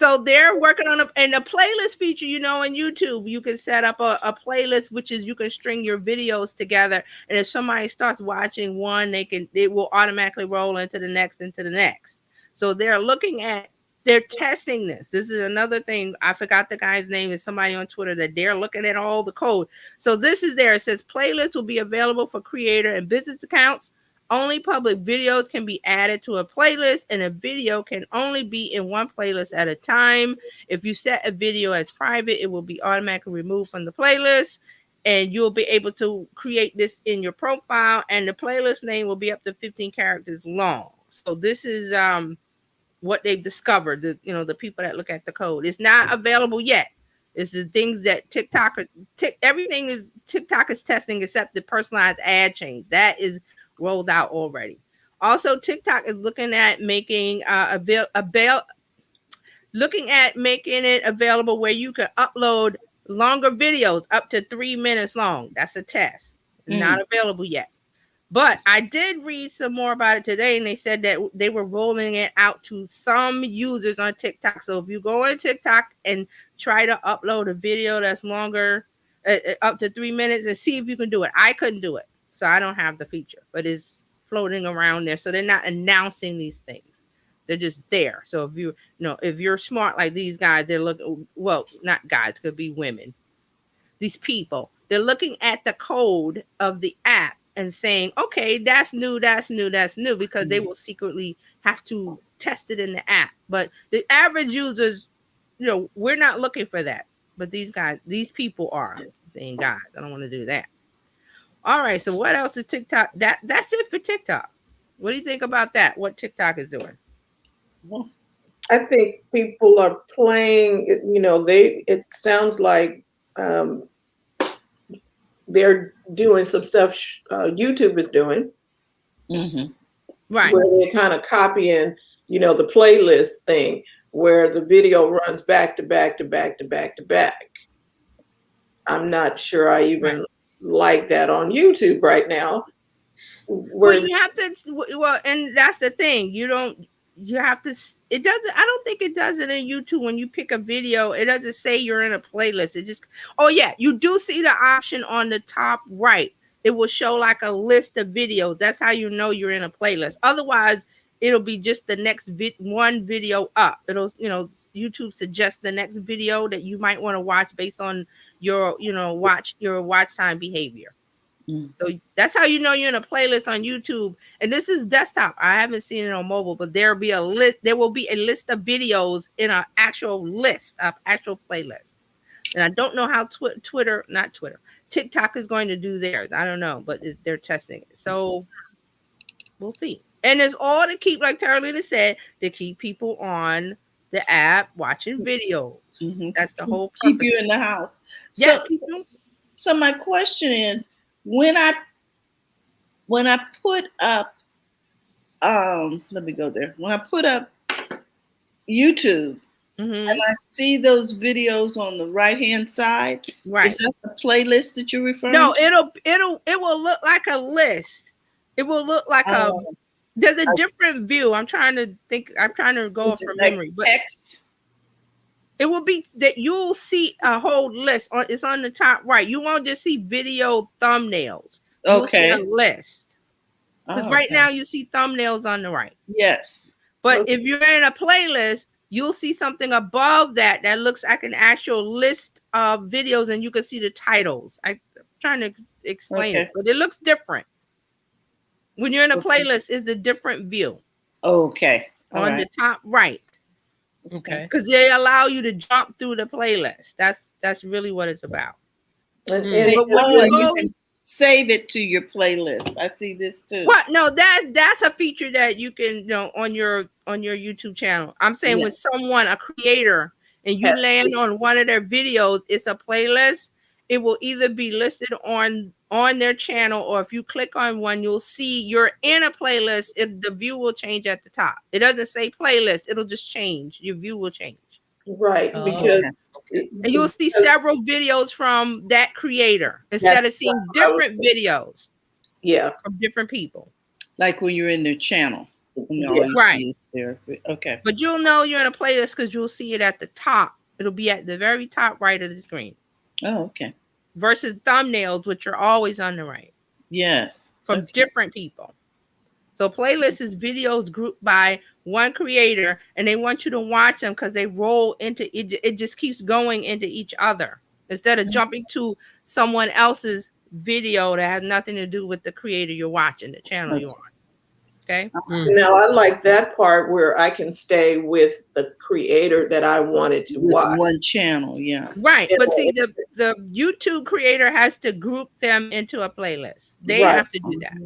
So they're working on a playlist feature. On YouTube, you can set up a playlist, which is you can string your videos together, and if somebody starts watching one, it will automatically roll into the next. So they're testing this. This is another thing. I forgot the guy's name. Is somebody on Twitter that they're looking at all the code. So this is there. It says playlists will be available for creator and business accounts. Only public videos can be added to a playlist, and a video can only be in one playlist at a time. If you set a video as private, it will be automatically removed from the playlist, and you'll be able to create this in your profile, and the playlist name will be up to 15 characters long. So this is what they've discovered. The people that look at the code. It's not available yet. This is things that TikTok is testing except the personalized ad change. That is rolled out already. Also, TikTok is looking at making making it available where you can upload longer videos up to 3 minutes long. That's a test. Not available yet. But I did read some more about it today, and they said that they were rolling it out to some users on TikTok. So if you go on TikTok and try to upload a video that's longer, up to 3 minutes, and see if you can do it. I couldn't do it, so I don't have the feature, but it's floating around there. So they're not announcing these things; they're just there. So if if you're smart like these guys, they're looking. Well, not guys, could be women. These people, they're looking at the code of the app and saying, okay, that's new, that's new, that's new, because they will secretly have to test it in the app. But the average users, we're not looking for that. But these people are saying, guys, I don't want to do that. All right, so what else is TikTok? That's it for TikTok. What do you think about that? What TikTok is doing? I think people are playing, it sounds like they're doing some stuff YouTube is doing. Mm-hmm. Right. Where they're kind of copying, the playlist thing where the video runs back to back to back to back to back. I'm not sure I even like that on YouTube right now. Well, you have to. Well, and that's the thing. You have to. It doesn't. I don't think it does it in YouTube. When you pick a video, it doesn't say you're in a playlist. It just. Oh yeah, you do see the option on the top right. It will show like a list of videos. That's how you know you're in a playlist. Otherwise, it'll be just the next one video up. It'll YouTube suggests the next video that you might want to watch based on your watch time behavior. So that's how you know you're in a playlist on YouTube. And this is desktop. I haven't seen it on mobile, but there will be a list of videos in an actual list, of actual playlist. And I don't know how TikTok is going to do theirs. I don't know, but they're testing it. So we'll see. And it's all to keep, like Taralina said, to keep people on the app watching videos. Mm-hmm. That's the whole purpose. Keep you in the house. Yeah. So my question is, when I put up, let me go there. When I put up YouTube, and I see those videos on the right-hand side, right? Is that the playlist that you're referring to? No, it will look like a list. It will look like there's a different view. I'm trying to think. I'm trying to go from memory, but text. It will be that you'll see a whole list. It's on the top right. You won't just see video thumbnails. You'll see a list. Because right now you see thumbnails on the right. Yes. But if you're in a playlist, you'll see something above that looks like an actual list of videos, and you can see the titles. I'm trying to explain it, but it looks different. When you're in a playlist, it's a different view. Okay. On the top right. Okay. Because they allow you to jump through the playlist. That's really what it's about. But you can save it to your playlist. I see this too. What? No, that's a feature that you can on your YouTube channel. I'm saying with someone, a creator, and you land on one of their videos, it's a playlist. It will either be listed on their channel, or if you click on one, you'll see you're in a playlist. The view will change at the top. It doesn't say playlist. It'll just change. Your view will change. Right. Because and you'll see several videos from that creator instead of seeing different videos. Yeah. From different people. Like when you're in their channel. Right. There. Okay. But you'll know you're in a playlist because you'll see it at the top. It'll be at the very top right of the screen. Oh, okay. Versus thumbnails, which are always on the right. Yes. From different people. So playlist is videos grouped by one creator, and they want you to watch them because they roll into it. It just keeps going into each other instead of jumping to someone else's video that has nothing to do with the creator you're watching, the channel you're on. Okay. Now I like that part where I can stay with the creator that I wanted to watch. One channel, yeah. Right. But see, the YouTube creator has to group them into a playlist. They have to do that.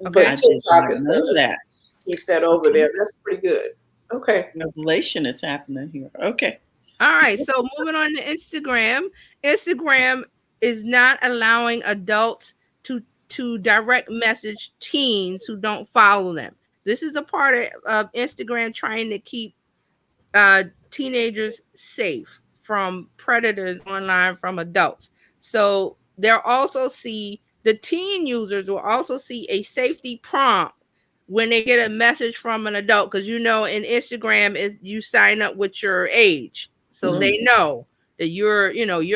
Okay. But TikTok is that. Keep that over there. That's pretty good. Okay. Revelation is happening here. Okay. All right. So moving on to Instagram. Instagram is not allowing adults to direct message teens who don't follow them. This is a part of Instagram trying to keep teenagers safe from predators online from adults. So they'll also see The teen users will also see a safety prompt when they get a message from an adult, because in Instagram is you sign up with your age, so they know that you're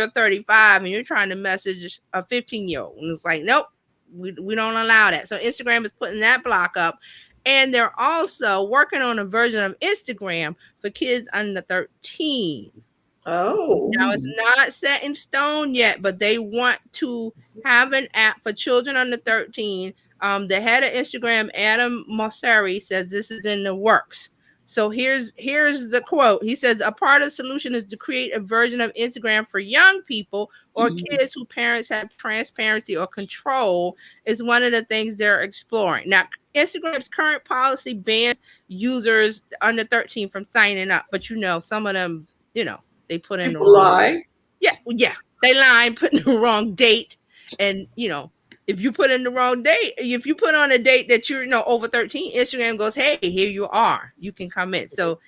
35 and you're trying to message a 15-year-old, and it's like, nope, we don't allow that. So Instagram is putting that block up, and they're also working on a version of Instagram for kids under 13. Oh, Now it's not set in stone yet, but they want to have an app for children under 13. The head of Instagram, Adam Mosseri, says this is in the works. So here's the quote. He says, a part of the solution is to create a version of Instagram for young people or kids whose parents have transparency or control is one of the things they're exploring. Now, Instagram's current policy bans users under 13 from signing up, but some of them, they put in the wrong lie. Yeah, they lie, put in the wrong date, and if you put in the wrong date, if you put on a date that you're over 13, Instagram goes, hey, here you are, you can come in. So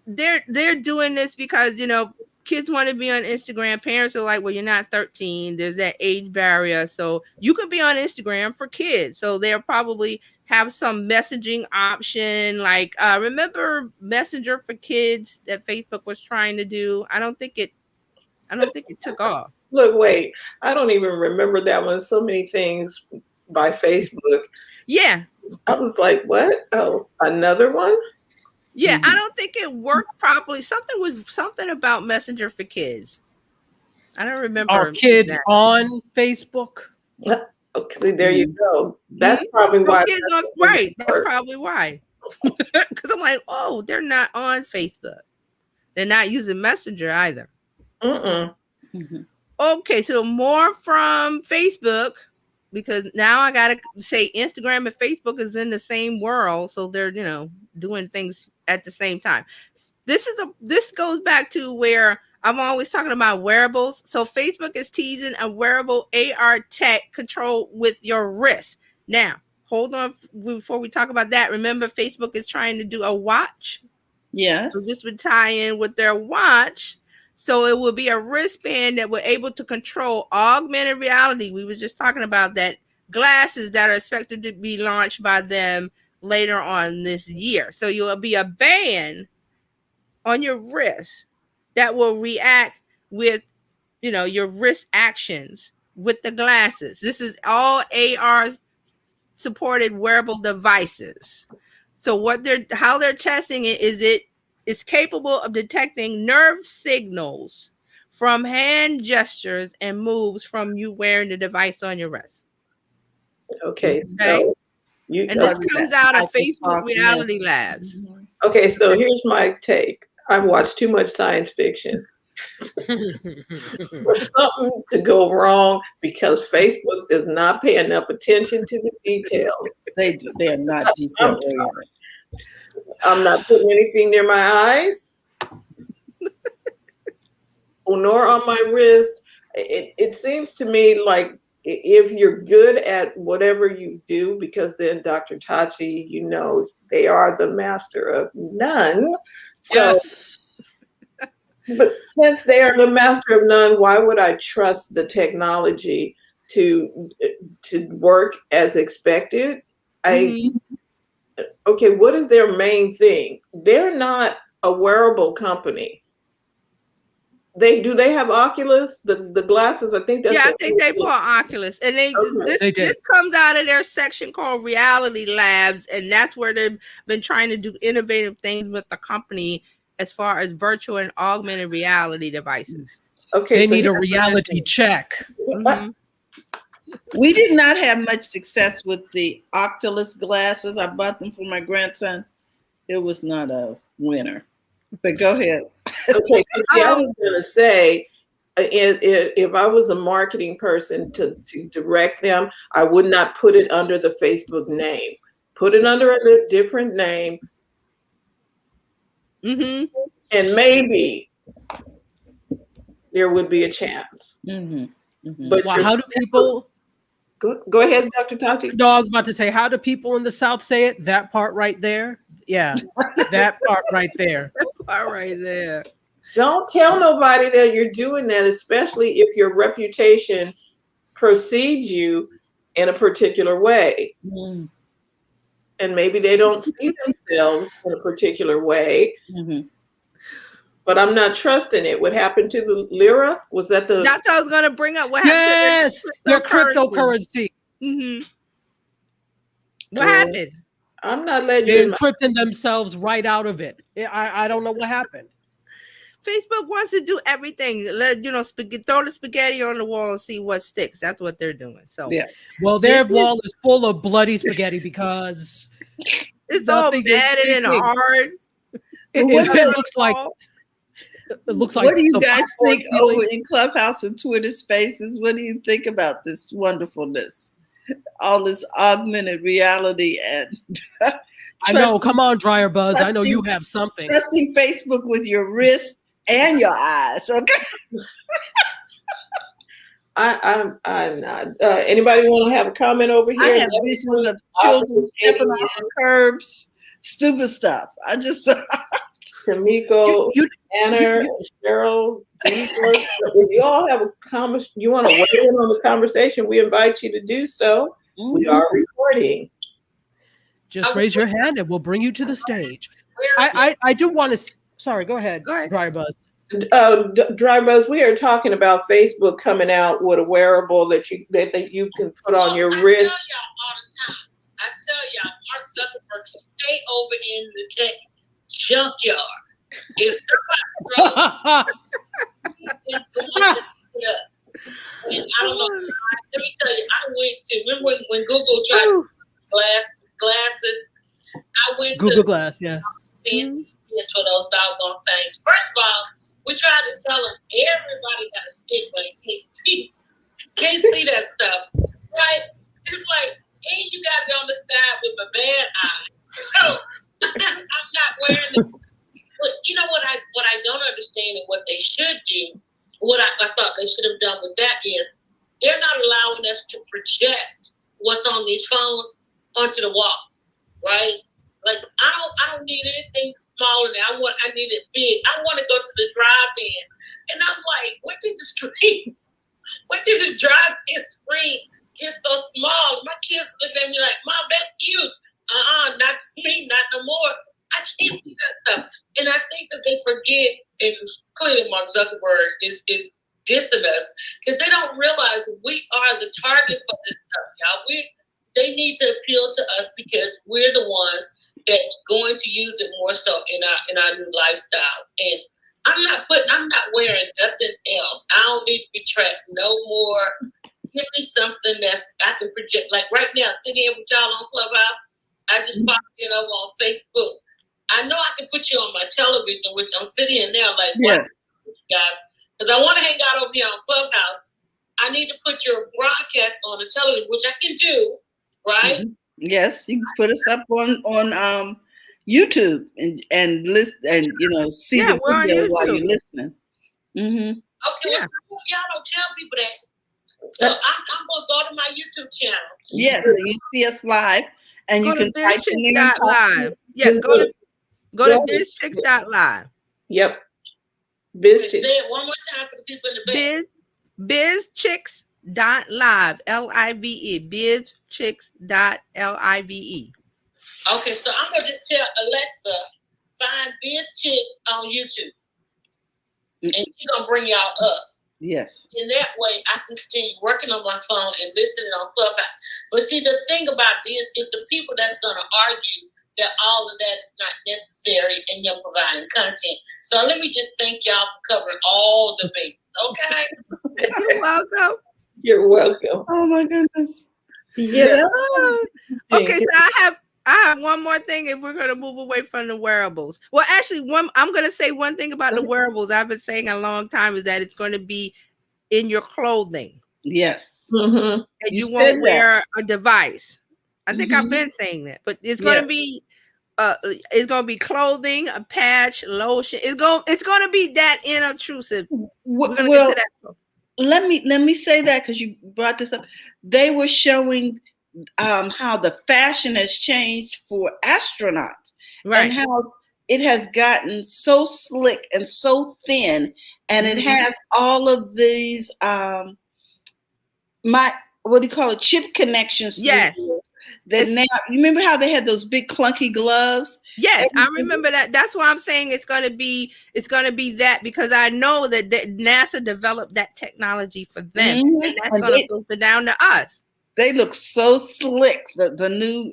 they're doing this because kids want to be on Instagram. Parents are like, well, you're not 13, there's that age barrier, so you can be on Instagram for kids. So they'll probably have some messaging option, like remember Messenger for kids that Facebook was trying to do? I don't think it took off. Look, wait, I don't even remember that one. So many things by Facebook. Yeah. I was like, what? Oh, another one? Yeah, I don't think it worked properly. Something about Messenger for kids. I don't remember. Are kids on Facebook? Okay, there you go. That's probably why. Right. That's probably why. Because I'm like, oh, they're not on Facebook. They're not using Messenger either. Okay, so more from Facebook, because now I gotta say Instagram and Facebook is in the same world, so they're doing things at the same time. This goes back to where I'm always talking about wearables. So Facebook is teasing a wearable AR tech control with your wrist. Now, hold on before we talk about that. Remember, Facebook is trying to do a watch. Yes. So this would tie in with their watch. So it will be a wristband that will able to control augmented reality. We were just talking about that. Glasses that are expected to be launched by them later on this year. So you'll be a band on your wrist that will react with, your wrist actions with the glasses. This is all AR supported wearable devices. So how they're testing it is it's capable of detecting nerve signals from hand gestures and moves from you wearing the device on your wrist. Okay. So this comes out of Facebook Reality Labs. Okay, so here's my take. I've watched too much science fiction for something to go wrong because Facebook does not pay enough attention to the details. They are not detail oriented. I'm not putting anything near my eyes nor on my wrist. It seems to me like if you're good at whatever you do, because then Dr. Tachi, they are the master of none. So, Yes. But since they are the master of none, why would I trust the technology to work as expected? Okay, what is their main thing? They're not a wearable company. They have Oculus, the glasses. I think that's I think they bought Oculus, and this comes out of their section called Reality Labs, and that's where they've been trying to do innovative things with the company as far as virtual and augmented reality devices. Okay, they need a reality check. We did not have much success with the Oculus glasses. I bought them for my grandson. It was not a winner. But go ahead. Okay, see, I was going to say, if I was a marketing person to direct them, I would not put it under the Facebook name. Put it under a different name. And maybe there would be a chance. But how do people... Go ahead, Dr. Tachi. No, I was about to say, how do people in the South say it? That part right there? Yeah, that part right there. That part right there. Don't tell nobody that you're doing that, especially if your reputation perceive you in a particular way. Mm-hmm. And maybe they don't see themselves in a particular way. Mm-hmm. But I'm not trusting it. What happened to the lira? Was that the? That's what I was gonna bring up. What Yes, their cryptocurrency. Mm-hmm. What happened? I'm not letting They you. encrypted themselves right out of it. I don't know what happened. Facebook wants to do everything. Let throw the spaghetti on the wall and see what sticks. That's what they're doing. So Yeah. Well, their wall is full of bloody spaghetti because it's all nothing is bad and sticking. hard. It looks like. It looks like. What do you the guys popcorn think peeling. over in Clubhouse and Twitter Spaces? What do you think about this wonderfulness? All this augmented reality and I know. Come on, Dryer Buzz. I know you have something. trusting Facebook with your wrist and your eyes. Okay. I'm not. Anybody want to have a comment over here? I have visions of children stepping off of curbs, stupid stuff. I just Tamiko, Anna, Cheryl, Divas. If you all have a comment, you want to weigh in on the conversation, we invite you to do so. We are recording. Just raise your hand and we'll bring you to the stage. I do want to. Sorry, go ahead. Dryer Buzz. Dry Buzz, we are talking about Facebook coming out with a wearable that you can put on your wrist. I tell y'all, Mark Zuckerberg, stay over in the tech junkyard. If somebody is the one to put up, and I don't know. Let me tell you, I went to remember when Google tried glasses. I went Google to Glass, yeah. fancy for those doggone things. First of all, we tried to tell them everybody got a stick, but can't see that stuff, right? It's like, and you got it on the side with a bad eye. So I'm not wearing it. But you know what I don't understand and what they should do, what I thought they should have done with that is they're not allowing us to project what's on these phones onto the wall, right? Like I don't need anything smaller than I need it big. I want to go to the drive-in, and I'm like, when did the drive-in screen get so small? My kids look at me like, Mom, that's huge. Not to me, not no more. I can't see that stuff, and I think that they forget, and clearly Mark Zuckerberg is dissing us because they don't realize we are the target for this stuff, y'all. They need to appeal to us because we're the ones that's going to use it more so in our new lifestyles. And I'm not wearing nothing else. I don't need to be tracked no more. Give me something that's I can project. Like right now, sitting here with y'all on Clubhouse, I just popped in over on Facebook. I know I can put you on my television, which I'm sitting in now like, yes, you guys, because I want to hang out over here on Clubhouse. I need to put your broadcast on the television, which I can do, right? Mm-hmm. Yes, you can put us up on YouTube and listen and see the video while you're listening. Mm-hmm. Okay, well, y'all don't tell people that. So I'm gonna go to my YouTube channel. Yes, so you see us live, and you can type in there and talk. Live. Yes, go to bizchicks.live. Yep. Say it one more time for the people in the back. Bizchicks.live. LIVE. Bizchicks.live. Okay, so I'm gonna just tell Alexa, find Biz Chicks on YouTube, and she's gonna bring y'all up. Yes. In that way, I can continue working on my phone and listening on Clubhouse. But see, the thing about this is the people that's gonna argue that all of that is not necessary in them providing content. So let me just thank y'all for covering all the bases. Okay. You're welcome. You're welcome. Oh my goodness. Yeah. Okay, so I have one more thing if we're going to move away from the wearables. Well, actually, I'm going to say one thing about the wearables I've been saying a long time is that it's going to be in your clothing. Yes. Mm-hmm. And you won't wear a device. I think I've been saying that, but it's going to be it's going to be clothing, a patch, lotion. It's going to be that inobtrusive. We're going to get to that. Let me say that because you brought this up. They were showing how the fashion has changed for astronauts, right, and how it has gotten so slick and so thin, and it has all of these my what do you call it? Chip connections through Yes. here. That now, you remember how they had those big clunky gloves? Yes, I Everything- remember that. That's why I'm saying it's gonna be that, because I know that NASA developed that technology for them, Mhm. and that's And gonna filter down to us. they look so slick. The new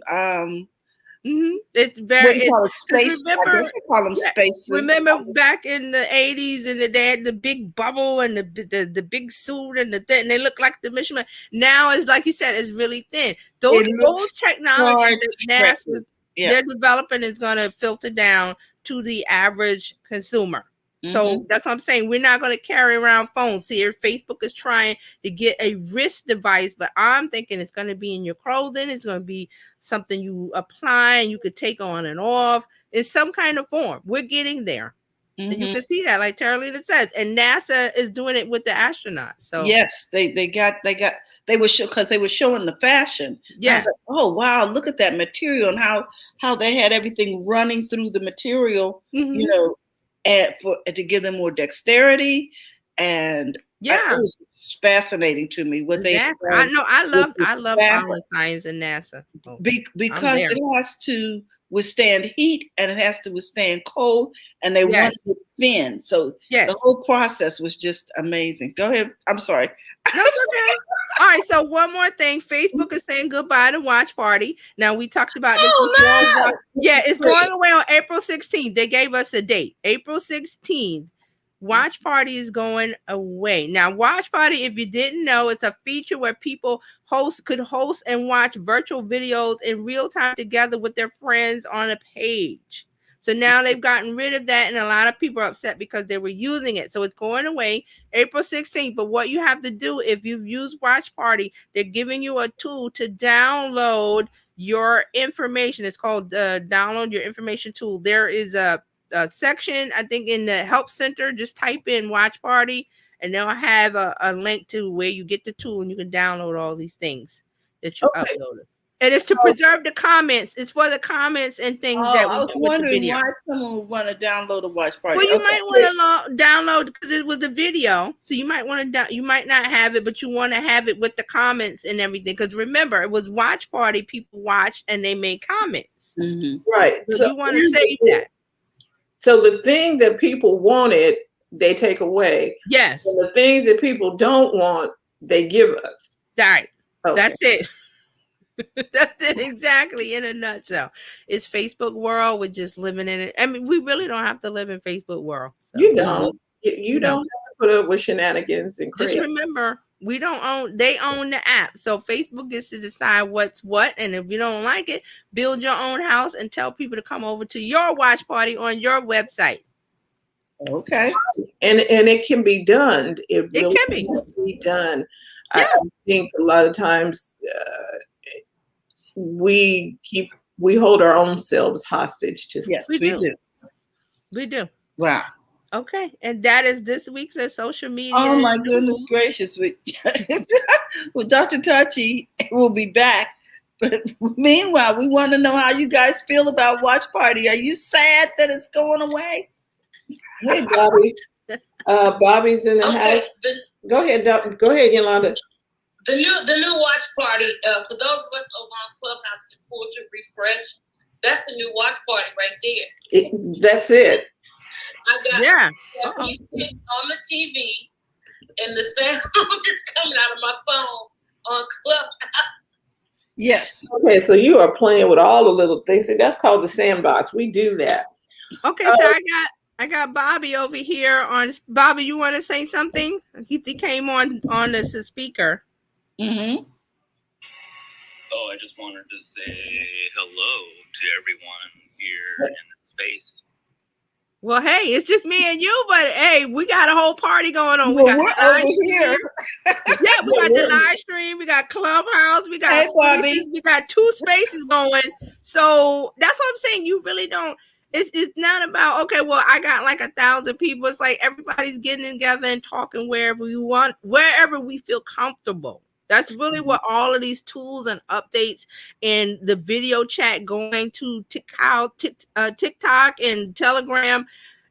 It's what very. do you call it? Space. I Remember, guess they call them yeah, space suits. remember back in the 80s, and they had the big bubble and the big suit and the thing, and they look like the Michelin. Now it's like you said, it's really thin. Those It looks technologies that Star Trek. NASA Yeah. they're developing is going to filter down to the average consumer. So that's what I'm saying. We're not going to carry around phones. See, Facebook is trying to get a wrist device, but I'm thinking it's going to be in your clothing. It's going to be something you apply and you could take on and off in some kind of form. We're getting there. And you can see that, like Terralita says, and NASA is doing it with the astronauts. So yes, they were because they were showing the fashion. Yes. I was like, oh wow, look at that material and how they had everything running through the material, you know, to give them more dexterity, and it was just fascinating to me what they. I know. I love fabric. our science and NASA. So because it has to withstand heat and it has to withstand cold, and they wanted it thin. So the whole process was just amazing. Go ahead. I'm sorry. No, it's okay. All right. So one more thing. Facebook is saying goodbye to Watch Party. Now we talked about this before. No! Yeah, it's going away on April 16th. They gave us a date. April 16th. Watch Party is going away. Now, Watch Party, if you didn't know, it's a feature where people could host and watch virtual videos in real time together with their friends on a page. So now they've gotten rid of that, and a lot of people are upset because they were using it. So it's going away April 16th. But what you have to do, if you've used Watch Party, they're giving you a tool to download your information. It's called Download Your Information Tool. There is a section, I think, in the help center. Just type in Watch Party, and they'll have a link to where you get the tool and you can download all these things that you uploaded. And it's to preserve the comments. It's for the comments and things that I was wondering why someone would want to download a Watch Party. Well, you might want to download because it was a video, so you might want to. You might not have it, but you want to have it with the comments and everything. Because remember, it was Watch Party. People watched and they made comments. Right. So you want to save that. So the thing that people wanted, they take away. Yes. And the things that people don't want, they give us. All right. Okay. That's it. That's it exactly in a nutshell. It's Facebook world. We're just living in it. I mean, we really don't have to live in Facebook world. So. You don't. You don't have to put up with shenanigans and crazy. Just remember, we don't own. They own the app, so Facebook gets to decide what's what. And if you don't like it, build your own house and tell people to come over to your watch party on your website. Okay. And it can be done. It really can be done. Yeah. I think a lot of times we hold our own selves hostage to. Yes, we do. We do. Wow. Okay, and that is this week's social media. Oh my goodness gracious! Well, Dr. Tachi will be back. But meanwhile, we want to know how you guys feel about Watch Party. Are you sad that it's going away? Hey, Bobby. Bobby's in the house. Go ahead, Yolanda. The new Watch Party. For those of us over on Clubhouse and pull to refresh, that's the new Watch Party right there. That's it. I got these kids on the TV, and the sound is coming out of my phone on Clubhouse. Yes. Okay, so you are playing with all the little things. See, that's called the sandbox. We do that. Okay, so I got Bobby over here on. Bobby, you want to say something? He came on as a speaker. Mm-hmm. Oh, I just wanted to say hello to everyone here in the space. Well, hey, it's just me and you, but hey, we got a whole party going on. Well, we got we're over here. Yeah, we got the live stream, we got Clubhouse, we got spaces, we got 2 spaces going. So that's what I'm saying. You really don't. It's not about, okay, well, I got like 1,000 people. It's like everybody's getting together and talking wherever we want, wherever we feel comfortable. That's really what all of these tools and updates and the video chat going to TikTok and Telegram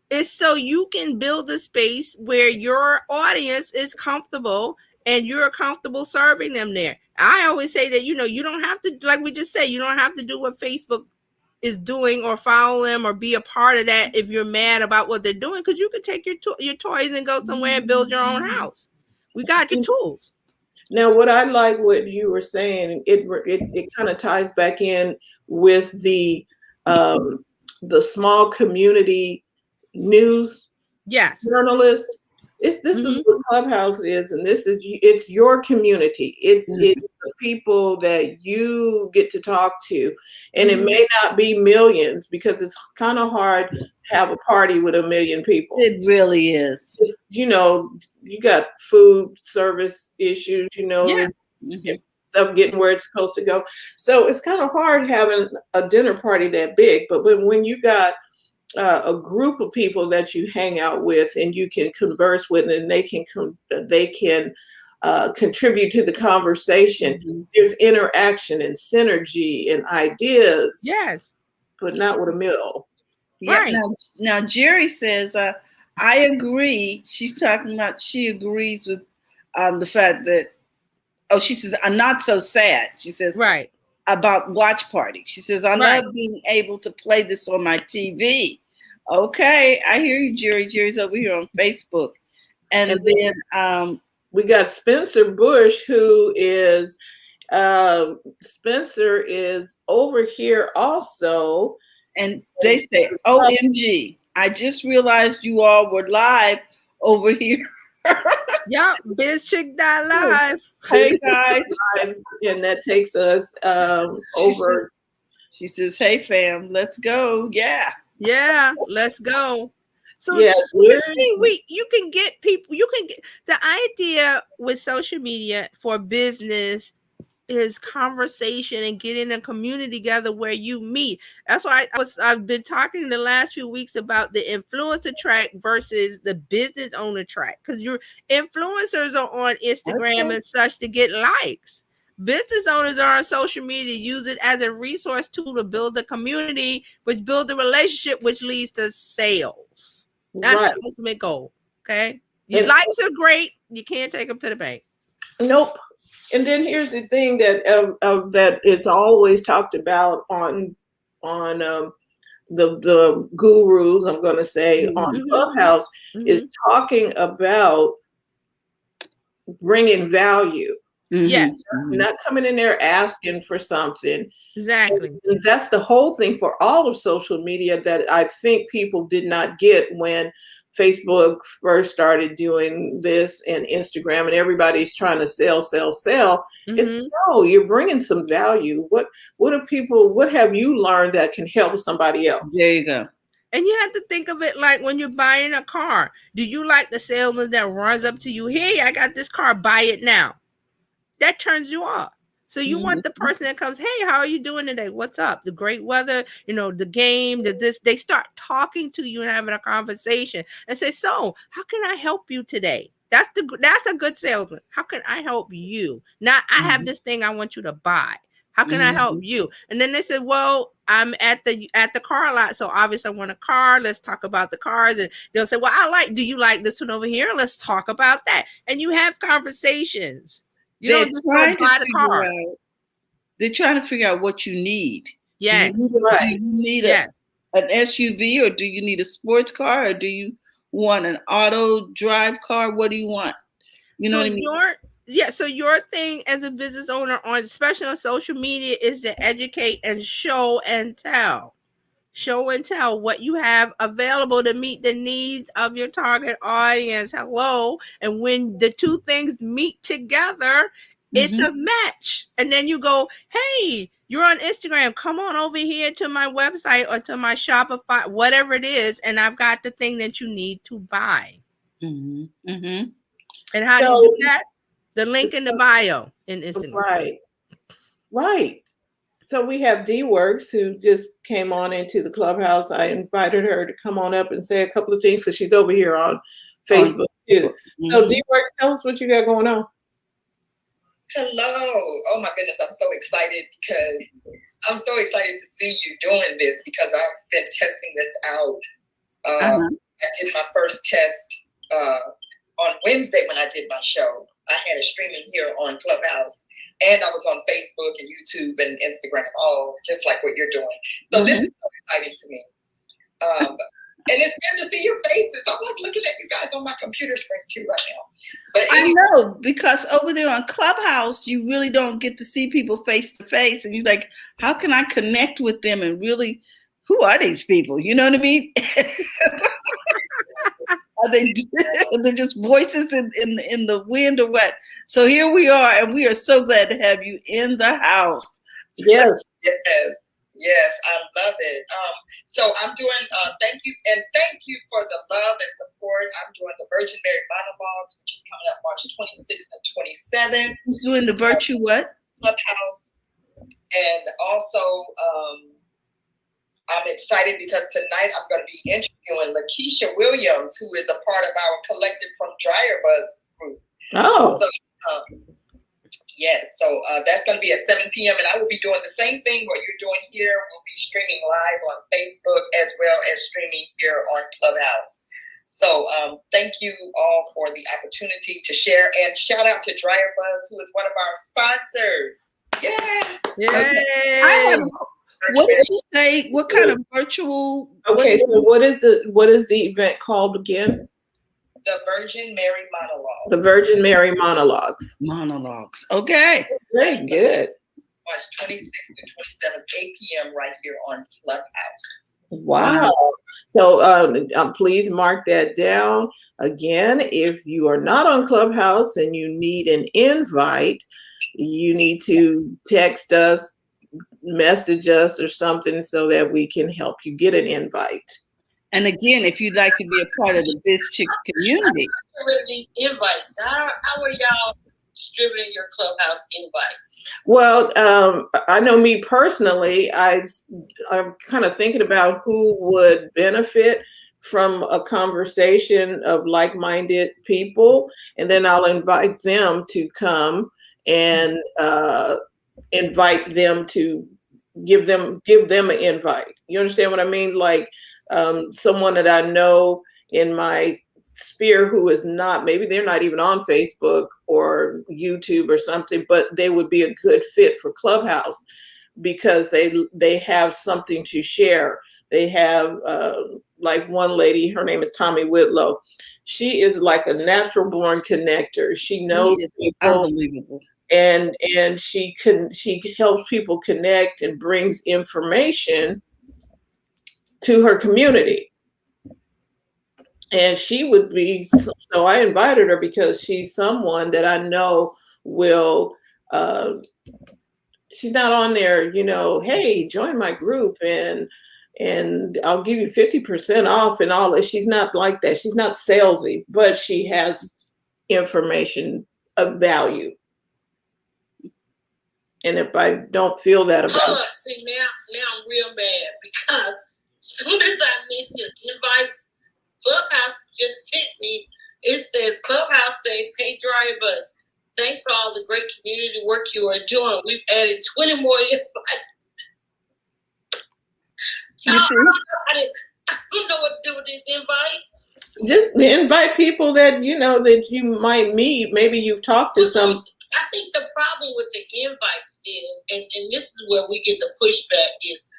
is, so you can build a space where your audience is comfortable and you're comfortable serving them there. I always say that, you don't have to, like we just said, you don't have to do what Facebook is doing or follow them or be a part of that if you're mad about what they're doing, because you can take your toys and go somewhere and build your own house. We got the tools. Now, what I like what you were saying, it kind of ties back in with the small community news journalist. This is what Clubhouse is, and it's your community. It's the people that you get to talk to, and it may not be millions, because it's kind of hard to have a party with 1 million people. It really is. It's, you got food service issues, stuff getting where it's supposed to go. So it's kind of hard having a dinner party that big. But when you got a group of people that you hang out with and you can converse with, and they can contribute to the conversation, there's interaction and synergy and ideas. Yes, but not with a mill. Yeah. Right. Now Jerry says, I agree. She's talking about, she agrees with the fact that, she says, I'm not so sad. She says, right, about watch party. She says, I love being able to play this on my TV. Okay, I hear you, Jerry. Jerry's over here on Facebook. And then we got Spencer Bush, who is, Spencer is over here also. And they say, OMG, I just realized you all were live over here. Yep, BizChick.live. Hey guys. And that takes us over. She says, hey fam, let's go. Yeah. Yeah, let's go. So yes, you can get people, the idea with social media for business is conversation and getting a community together where you meet. That's why I've been talking the last few weeks about the influencer track versus the business owner track, because your influencers are on Instagram and such to get likes. Business owners are on social media, use it as a resource tool to build the community, which build the relationship, which leads to sales. That's the ultimate goal. Okay, your likes are great, you can't take them to the bank. Nope. And then here's the thing that that is always talked about on the gurus, I'm going to say, on Clubhouse, is talking about bringing value. Yes. Not coming in there asking for something. Exactly. And that's the whole thing for all of social media that I think people did not get when Facebook first started doing this, and Instagram, and everybody's trying to sell. It's no, you're bringing some value. What have you learned that can help somebody else? There you go. And you have to think of it like when you're buying a car. Do you like the salesman that runs up to you, hey, I got this car, buy it now? That turns you off. So you want the person that comes, hey, how are you doing today? What's up? The great weather, the game, they start talking to you and having a conversation and say, so how can I help you today? That's a good salesman. How can I help you? Not, I have this thing I want you to buy. How can I help you? And then they said, well, I'm at the car lot, so obviously I want a car. Let's talk about the cars. And they'll say, well, do you like this one over here? Let's talk about that. And you have conversations. You don't just go buy the car. They're trying to figure out what you need. Yes. Do you need an SUV, or do you need a sports car, or do you want an auto drive car? What do you want? You know what I mean? So your thing as a business owner, especially on social media, is to educate and show and tell. Show and tell what you have available to meet the needs of your target audience. Hello. And when the two things meet together, it's a match. And then you go, hey, you're on Instagram. Come on over here to my website or to my Shopify, whatever it is. And I've got the thing that you need to buy. And how do you do that? The link in the bio in Instagram. Right. So we have D-Works, who just came on into the Clubhouse. I invited her to come on up and say a couple of things, because she's over here on Facebook too. So D-Works, tell us what you got going on. Hello. Oh my goodness, I'm so excited to see you doing this, because I've been testing this out. I did my first test on Wednesday when I did my show. I had it streaming here on Clubhouse, and I was on Facebook and YouTube and Instagram, all just like what you're doing. So this is so exciting to me. And it's good to see your faces. I'm like looking at you guys on my computer screen too right now. But I know, because over there on Clubhouse, you really don't get to see people face to face. And you're like, how can I connect with them and really, who are these people? You know what I mean? Are they just voices in the wind or what? So here we are, and we are so glad to have you in the house. Yes. Yes, I love it. So I'm doing, thank you for the love and support. I'm doing the Virgin Mary monologues, which is coming up March 26th and 27th. Who's doing the Virtue what? Clubhouse. And also, I'm excited because tonight I'm going to be interviewing Lakeisha Williams, who is a part of our Collective from Dryer Buzz group. Oh. So, yes, so that's going to be at 7 p.m. and I will be doing the same thing what you're doing here. We'll be streaming live on Facebook as well as streaming here on Clubhouse. So thank you all for the opportunity to share, and shout out to Dryer Buzz, who is one of our sponsors. Yes. Okay. What did you say? What kind of virtual? Okay, so what is the event called again? The Virgin Mary Monologue. The Virgin Mary Monologues. Monologues. Okay. Very good. March 26th to 27th, 8 p.m. right here on Clubhouse. Wow. So please mark that down. Again, if you are not on Clubhouse and you need an invite, you need to text us, message us or something so that we can help you get an invite. And again, if you'd like to be a part of the Biz Chicks community. These invites, how are y'all distributing your Clubhouse invites? Well, I know me personally, I'm kind of thinking about who would benefit from a conversation of like-minded people, and then I'll invite them to come and invite them to give them an invite. You understand what I mean? Like someone that I know in my sphere who is not, maybe they're not even on Facebook or YouTube or something, but they would be a good fit for Clubhouse because they have something to share. They have like one lady, her name is Tommy Whitlow. She is like a natural born connector. She knows people. Unbelievable. And she helps people connect and brings information to her community. And she would be, so I invited her because she's someone that I know will, she's not on there, hey, join my group and I'll give you 50% off and all that. She's not like that. She's not salesy, but she has information of value. And if I don't feel that about it. See, now I'm real mad because as soon as I mentioned invites, Clubhouse just sent me. It says, Clubhouse says, hey, Dryer Buzz, thanks for all the great community work you are doing. We've added 20 more invites. You see? I don't know what to do with these invites. Just invite people that that you might meet. Maybe you've talked to some. I think the problem with the invites is, and this is where we get the pushback, is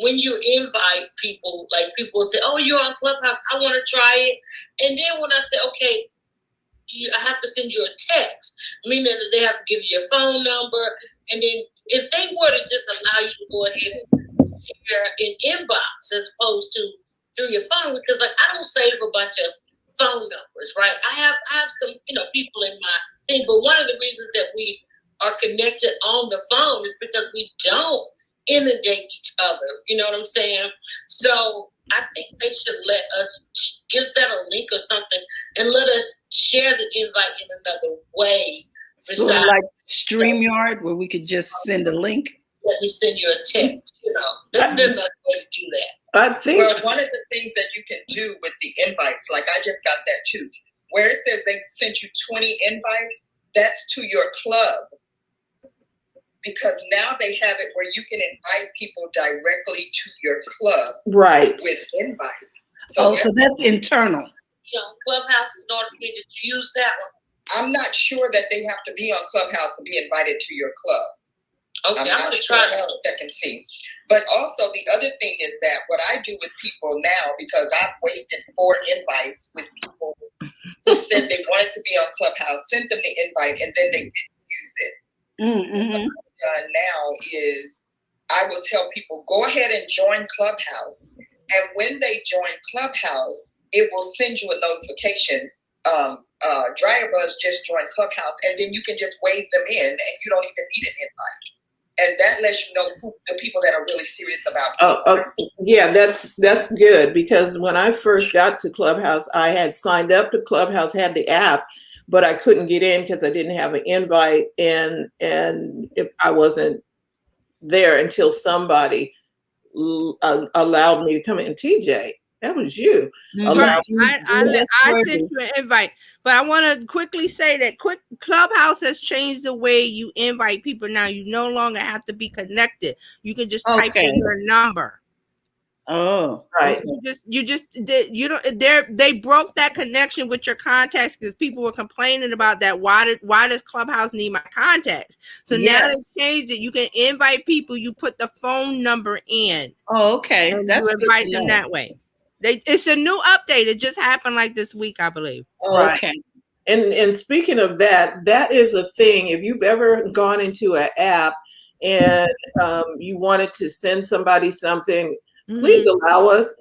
when you invite people, like people will say, oh, you're on Clubhouse, I want to try it. And then when I say, okay, I have to send you a text, meaning that they have to give you your phone number. And then if they were to just allow you to go ahead and share an inbox as opposed to through your phone, because like I don't save a bunch of phone numbers, right? I have some, people in my thing, but one of the reasons that we are connected on the phone is because we don't inundate each other. You know what I'm saying? So I think they should let us give that a link or something and let us share the invite in another way. Sort of like StreamYard, where we could just send a link. Let me send you a text, There's another way to do that. I think one of the things that you can do with the invites, like I just got that too, where it says they sent you 20 invites, that's to your club. Because now they have it where you can invite people directly to your club. Right. With invite. So that's internal. Clubhouse in order for me to use that one. I'm not sure that they have to be on Clubhouse to be invited to your club. Okay, I'm gonna sure try how that can see. But also the other thing is that what I do with people now, because I've wasted 4 invites with people who said they wanted to be on Clubhouse, sent them the invite, and then they didn't use it. Mm-hmm. What I've done now is I will tell people, go ahead and join Clubhouse. And when they join Clubhouse, it will send you a notification. Dryer Buzz just joined Clubhouse, and then you can just wave them in, and you don't even need an invite. And that lets you know who the people that are really serious about. Yeah, that's good, because when I first got to Clubhouse, I had signed up to Clubhouse, had the app, but I couldn't get in because I didn't have an invite, and if I wasn't there until somebody allowed me to come in. TJ, that was you. Right. I sent you an invite, but I want to quickly say that Clubhouse has changed the way you invite people now. You no longer have to be connected. You can just type in your number. Oh, right. They broke that connection with your contacts because people were complaining about that. Why does Clubhouse need my contacts? So now they changed it. You can invite people. You put the phone number in. Oh, okay. And that's you invite them that way. It's a new update. It just happened like this week, I believe. Oh, right. Okay. And speaking of that, that is a thing. If you've ever gone into an app and you wanted to send somebody something, please allow us,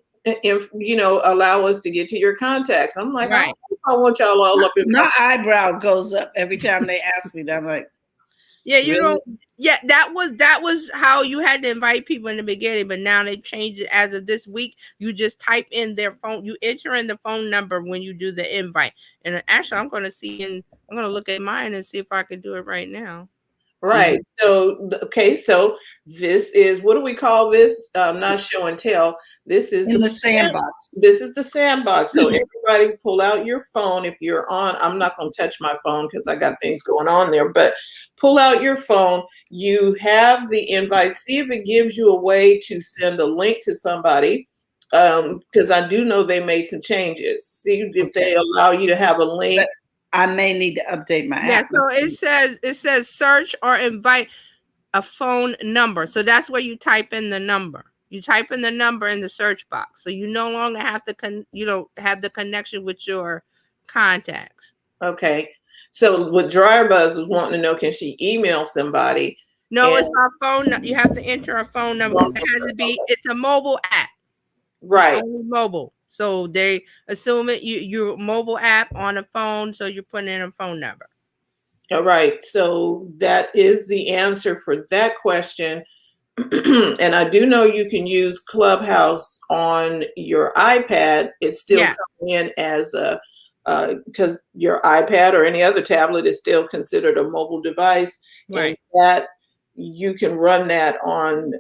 allow us to get to your contacts. I'm like, right. I want y'all all up in my eyebrow goes up every time they ask me that. I'm like, yeah, you really? Don't. Yeah, that was how you had to invite people in the beginning, but now they changed it. As of this week, you just type in their phone. You enter in the phone number when you do the invite. And actually, I'm going to look at mine and see if I can do it right now. Right. So, okay. So this is, what do we call this? Not show and tell. This is the sandbox. This is the sandbox. So everybody pull out your phone. If you're on, I'm not going to touch my phone because I got things going on there, but pull out your phone. You have the invite. See if it gives you a way to send a link to somebody. Because I do know they made some changes. See if they allow you to have a link. I may need to update my app. So it says search or invite a phone number. So that's where you type in the number. You type in the number in the search box. So you no longer have to have the connection with your contacts. Okay. So what Dryer Buzz was wanting to know, can she email somebody? No, it's our phone. You have to enter a phone number. It has to be. It's a mobile app. Right. It's only mobile. So they assume it your mobile app on a phone. So you're putting in a phone number. All right. So that is the answer for that question. And I do know you can use Clubhouse on your iPad. It's still coming in as a, because your iPad or any other tablet is still considered a mobile device. Right. And that you can run that on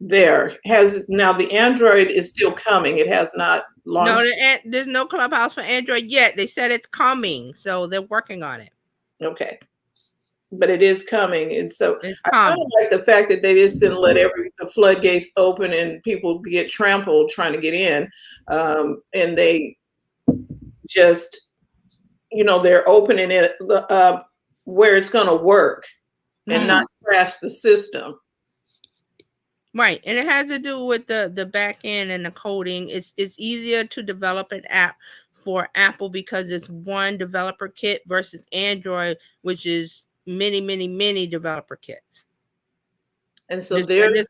there. Now the Android is still coming. It has not launched. No, there's no Clubhouse for Android yet. They said it's coming, so they're working on it. Okay. But it is coming. And so I kind of like the fact that they just didn't let the floodgates open and people get trampled trying to get in. And they just, they're opening it where it's going to work and not crash the system. Right. And it has to do with the back end and the coding. It's easier to develop an app for Apple because it's one developer kit versus Android, which is many developer kits. And so that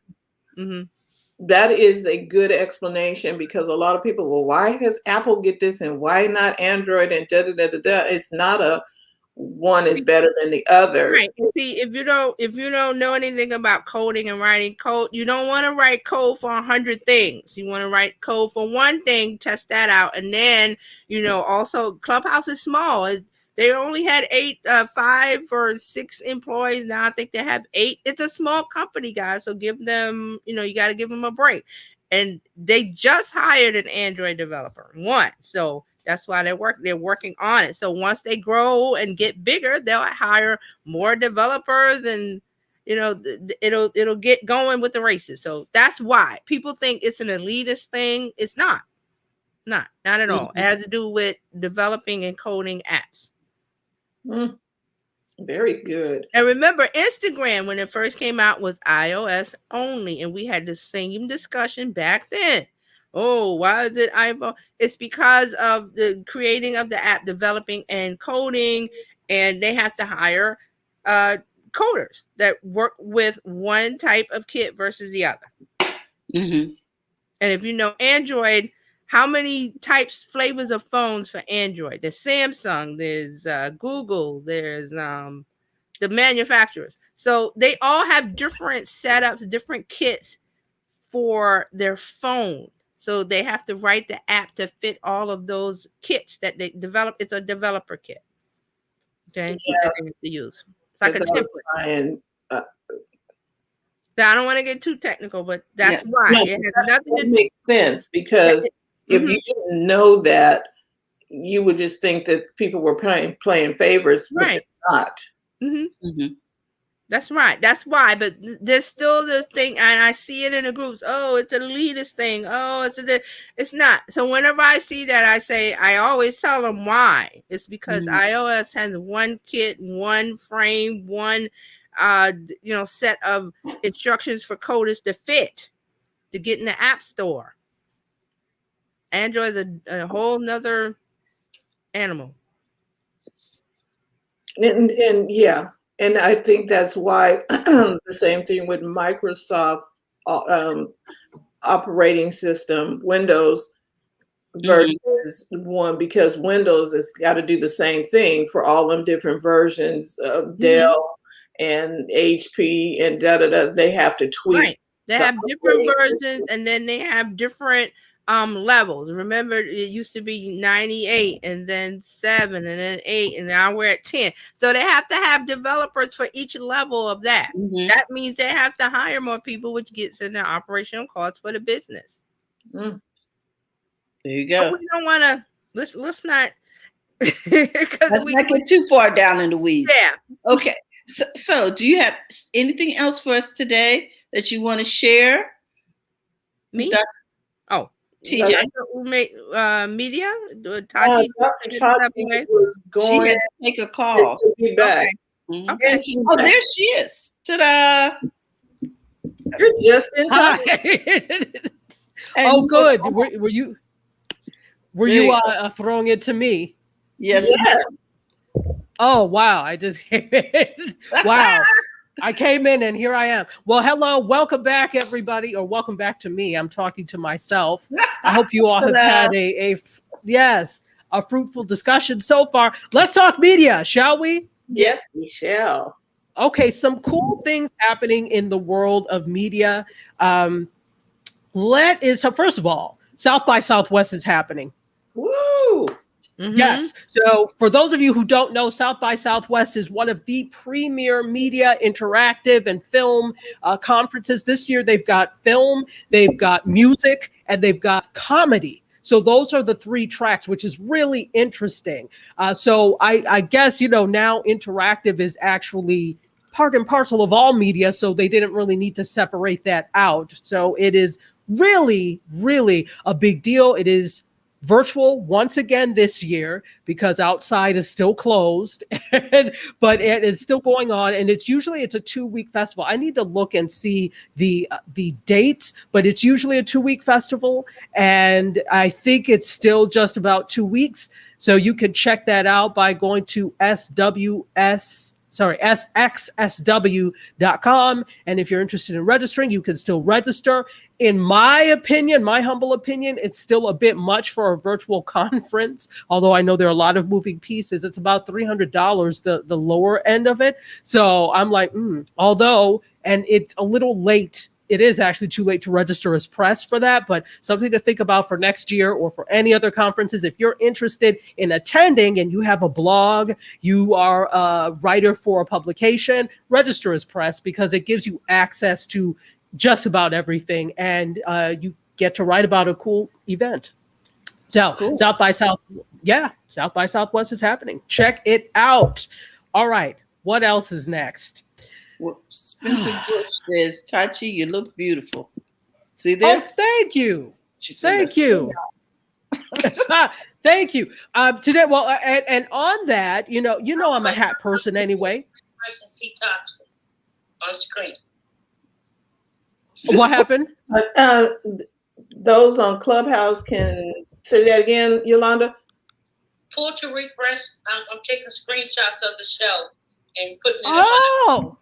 is a good explanation, because a lot of people, well, why does Apple get this and why not Android and It's not one is better than the other. Right. See, if you don't know anything about coding and writing code, you don't want to write code for 100 things. You want to write code for one thing, test that out, and then also Clubhouse is small. They only had 5 or 6 employees. Now I think they have 8. It's a small company, guys. So give them, you got to give them a break. And they just hired an Android developer, one. So that's why they're working on it. So once they grow and get bigger, they'll hire more developers, and it'll get going with the races. So that's why people think it's an elitist thing. It's not at all. It has to do with developing and coding apps. Very good. And remember, Instagram, when it first came out, was iOS only. And we had the same discussion back then. Oh, why is it iPhone? It's because of the creating of the app, developing and coding, and they have to hire coders that work with one type of kit versus the other. Mm-hmm. And if you know Android, how many types, flavors of phones for Android? There's Samsung, there's Google, there's the manufacturers. So they all have different setups, different kits for their phone. So they have to write the app to fit all of those kits that they develop. It's a developer kit. Okay. Yeah. That they have to use. It's like a template. So I don't want to get too technical, but that's why. No, it has nothing to make sense, because if you didn't know that, you would just think that people were playing favorites, but right. they're not. Mm-hmm. Mm-hmm. That's right. That's why. But there's still the thing, and I see it in the groups. Oh, it's an elitist thing. Oh, it's not. So whenever I see that, I always tell them why. It's because iOS has one kit, one frame, one set of instructions for coders to fit to get in the app store. Android is a whole nother animal. And yeah. And I think that's why the same thing with Microsoft operating system, Windows version is one, because Windows has got to do the same thing for all them different versions of Dell and HP and They have to tweak. Right. They have different versions, and then they have different levels. Remember, it used to be 98 and then 7 and then 8, and now we're at 10. So they have to have developers for each level of that. That means they have to hire more people, which gets in their operational costs for the business. There you go. But we don't want to let's not not get too far down in the weeds. Yeah. Okay. So do you have anything else for us today that you want to share? Me? Oh, TJ. Media? Dr. Tati was going. She had to take a call. Be back. Okay. Oh, there she is. Ta-da! You're just in time. Oh, good. Were you throwing it to me? Yes. Oh, wow. I just came in. Wow. I came in and here I am. Well, hello. Welcome back, everybody, or welcome back to me. I'm talking to myself. I hope you all have had a fruitful discussion so far. Let's talk media, shall we? Yes, we shall. Okay, some cool things happening in the world of media. So first of all, South by Southwest is happening. Woo! Yes. So for those of you who don't know, South by Southwest is one of the premier media, interactive, and film conferences. This year, they've got film, they've got music, and they've got comedy. So those are the three tracks, which is really interesting. So I guess, now interactive is actually part and parcel of all media. So they didn't really need to separate that out. So it is really, really a big deal. It is virtual once again this year because outside is still closed, but it is still going on. And it's a 2-week festival. I need to look and see the dates, but it's usually a 2-week festival. And I think it's still just about 2 weeks. So you can check that out by going to sxsw.com. And if you're interested in registering, you can still register. In my opinion, my humble opinion, it's still a bit much for a virtual conference, although I know there are a lot of moving pieces. It's about $300, the lower end of it. So I'm like, and it's a little late. It is actually too late to register as press for that, but something to think about for next year or for any other conferences. If you're interested in attending and you have a blog, you are a writer for a publication, register as press because it gives you access to just about everything and you get to write about a cool event. So cool. South by Southwest is happening. Check it out. All right. What else is next? Well, Spencer Bush says, Tachi, you look beautiful. See there? Oh, thank you. Thank you. Thank you. Today, well, and on that, I'm a hat person anyway. See Todd's on screen. What happened? Those on Clubhouse can say that again, Yolanda. Pull to refresh. I'm taking screenshots of the show and putting it.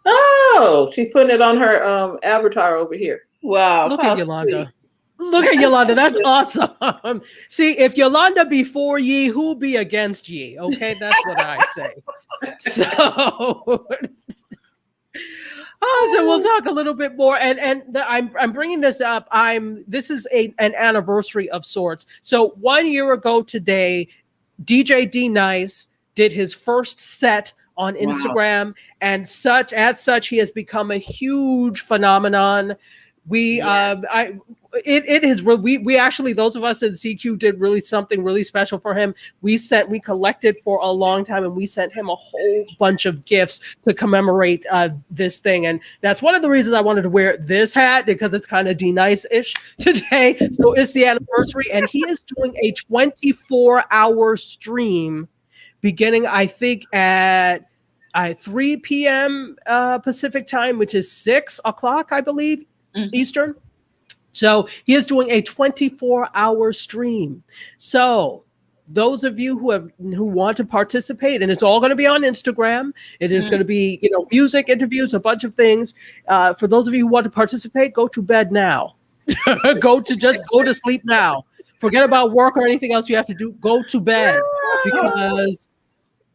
Oh, she's putting it on her avatar over here. Wow. Look at Yolanda. Look at Yolanda. That's awesome. See, if Yolanda be for ye, who be against ye? Okay, that's what I say. So, so we'll talk a little bit more. I'm bringing this up. This is an anniversary of sorts. So 1 year ago today, DJ D Nice did his first set on Instagram, and as such, he has become a huge phenomenon. We actually, those of us in CQ did something really special for him. We collected for a long time, and we sent him a whole bunch of gifts to commemorate this thing. And that's one of the reasons I wanted to wear this hat, because it's kind of D-nice-ish today. So it's the anniversary, and he is doing a 24-hour stream beginning, I think, at 3 p.m. Pacific time, which is 6 o'clock, I believe, Eastern. So he is doing a 24-hour stream. So those of you who want to participate, and it's all going to be on Instagram. It is going to be, music, interviews, a bunch of things. For those of you who want to participate, go to bed now. Go to sleep now. Forget about work or anything else you have to do. Go to bed, because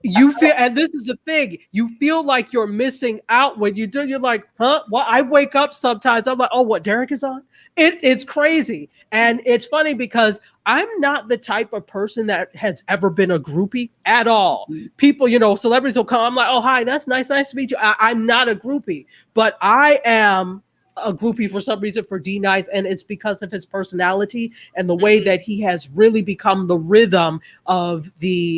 you feel, and this is the thing, you feel like you're missing out when you do. You're like, huh? Well, I wake up sometimes. I'm like, oh, what, Derek is on? It's crazy. And it's funny because I'm not the type of person that has ever been a groupie at all. People, celebrities will come. I'm like, oh, hi, that's nice to meet you. I'm not a groupie, but I am a groupie for some reason for D-Nice, and it's because of his personality and the way that he has really become the rhythm of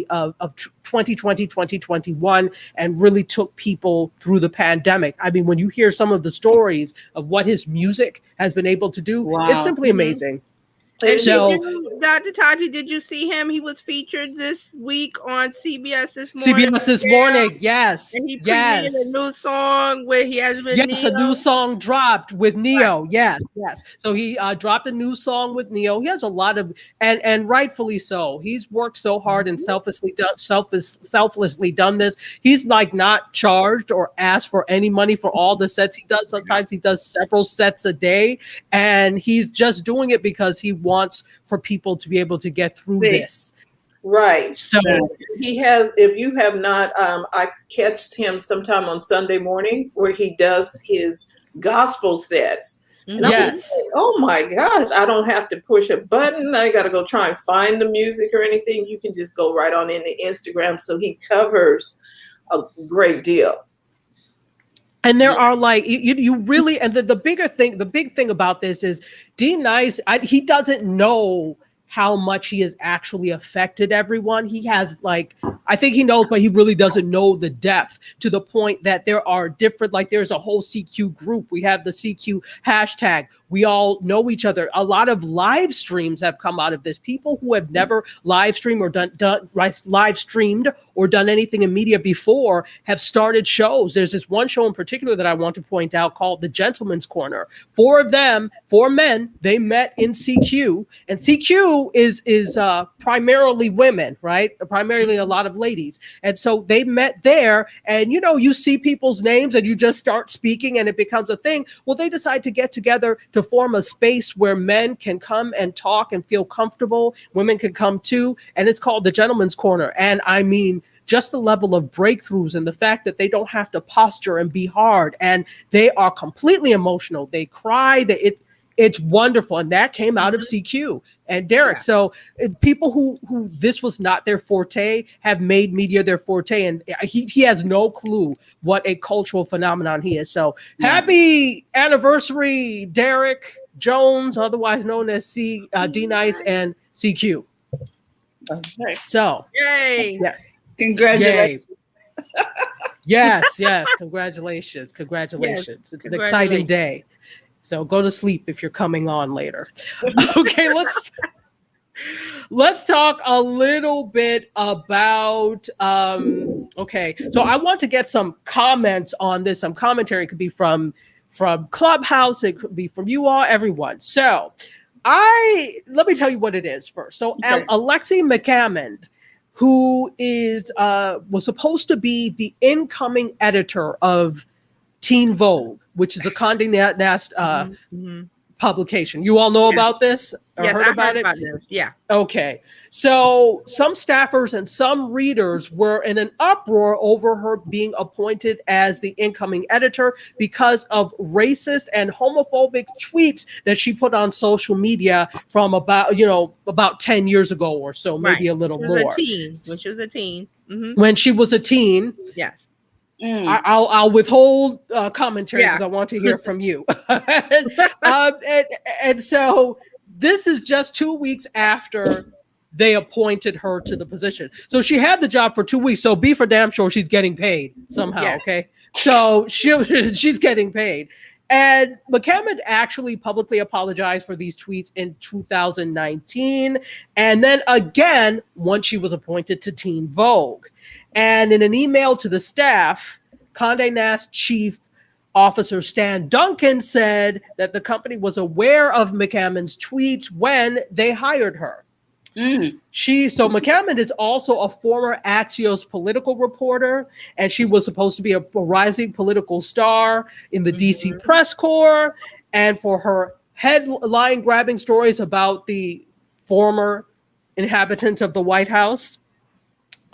of 2020, 2021, and really took people through the pandemic. I mean, when you hear some of the stories of what his music has been able to do, it's simply amazing. And so, Dr. Taji, did you see him? He was featured this week on CBS this morning. Yes. And he premiered a new song where he has been. Yes, a new song dropped with Neo. Yes. So he dropped a new song with Neo. He has a lot of, and rightfully so. He's worked so hard and selflessly done this. He's like not charged or asked for any money for all the sets he does. Sometimes he does several sets a day, and he's just doing it because he wants for people to be able to get through this. Right. So he has, if you have not, I catch him sometime on Sunday morning where he does his gospel sets. And yes. I'm like, oh my gosh, I don't have to push a button. I got to go try and find the music or anything. You can just go right on into Instagram. So he covers a great deal. And there are like, you really, and the big thing about this is D-Nice, he doesn't know how much he has actually affected everyone. He has I think he knows, but he really doesn't know the depth, to the point that there are different, there's a whole CQ group. We have the CQ hashtag. We all know each other. A lot of live streams have come out of this. People who have never live streamed or done live streamed or done anything in media before have started shows. There's this one show in particular that I want to point out called The Gentleman's Corner. 4 of them, 4 men, they met in CQ, and CQ is primarily women, right? Primarily a lot of ladies. And so they met there, and you see people's names and you just start speaking and it becomes a thing. Well, they decide to get together to form a space where men can come and talk and feel comfortable. Women can come too. And it's called The Gentleman's Corner. And I mean, just the level of breakthroughs and the fact that they don't have to posture and be hard, and they are completely emotional. They cry. It's wonderful. And that came out of CQ and Derek. So people who this was not their forte have made media their forte. And he has no clue what a cultural phenomenon he is. So happy anniversary, Derek Jones, otherwise known as D-Nice and CQ. Okay. So, yay. Yes. Congratulations. Yes. Congratulations. Yes, It's an exciting day. So go to sleep if you're coming on later. Okay, let's talk a little bit about okay. So I want to get some comments on this. Some commentary. It could be from Clubhouse, it could be from you all, everyone. So let me tell you what it is first. So Okay. Alexi McCammond, who is was supposed to be the incoming editor of Teen Vogue, which is a Condé Nast publication. You all know about this or Yes, heard I about heard it? about this. Yeah. Okay. So some staffers and some readers were in an uproar over her being appointed as the incoming editor because of racist and homophobic tweets that she put on social media from about 10 years ago or so, maybe a little more. When she was a teen. Mm-hmm. When she was a teen. Yes. I'll withhold commentary because I want to hear from you. and so this is just 2 weeks after they appointed her to the position. So she had the job for 2 weeks. So be for damn sure she's getting paid somehow. Yeah. Okay. So she's getting paid. And McCammond actually publicly apologized for these tweets in 2019. And then again, once she was appointed to Teen Vogue. And in an email to the staff, Condé Nast chief officer Stan Duncan said that the company was aware of McCammond's tweets when they hired her. So McCammond is also a former Axios political reporter, and she was supposed to be a rising political star in the DC press corps, and for her headline grabbing stories about the former inhabitants of the White House.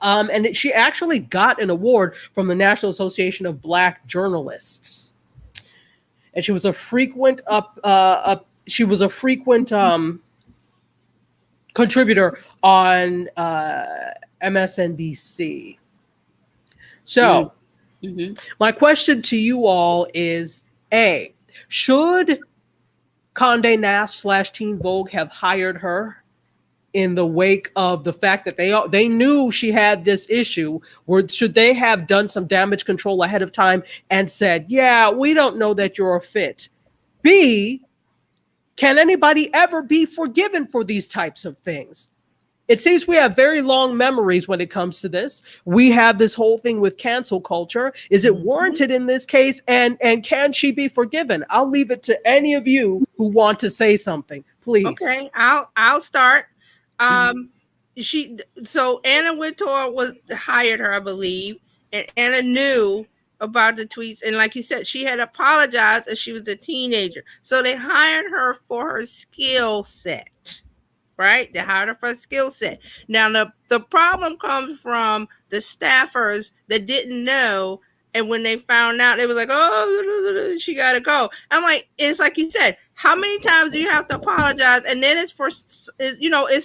And she actually got an award from the National Association of Black Journalists. And she was a frequent contributor on MSNBC. So my question to you all is, A, should Condé Nast / Teen Vogue have hired her in the wake of the fact that they knew she had this issue? Or should they have done some damage control ahead of time and said, yeah, we don't know that you're a fit? B, can anybody ever be forgiven for these types of things? It seems we have very long memories when it comes to this. We have this whole thing with cancel culture. Is it warranted in this case? And can she be forgiven? I'll leave it to any of you who want to say something, please. Okay, I'll start. So Anna Wintour hired her, I believe, and Anna knew about the tweets, and like you said, she had apologized as she was a teenager. So they hired her for her skill set, right? They hired her for a skill set. Now the problem comes from the staffers that didn't know, and when they found out, they was like, "Oh, she got to go." I'm like, it's like you said. How many times do you have to apologize? And then it's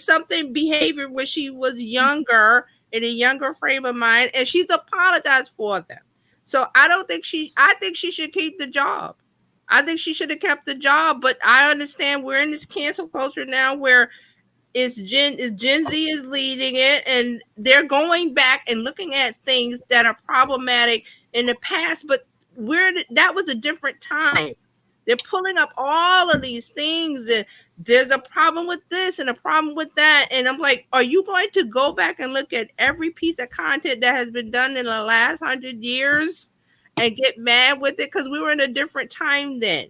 something behavior where she was younger, in a younger frame of mind, and she's apologized for them. So I think she should keep the job. I think she should have kept the job, but I understand we're in this cancel culture now where Gen Z is leading it, and they're going back and looking at things that are problematic in the past, but that was a different time. They're pulling up all of these things, and there's a problem with this and a problem with that. And I'm like, are you going to go back and look at every piece of content that has been done in the last 100 years and get mad with it? Because we were in a different time then.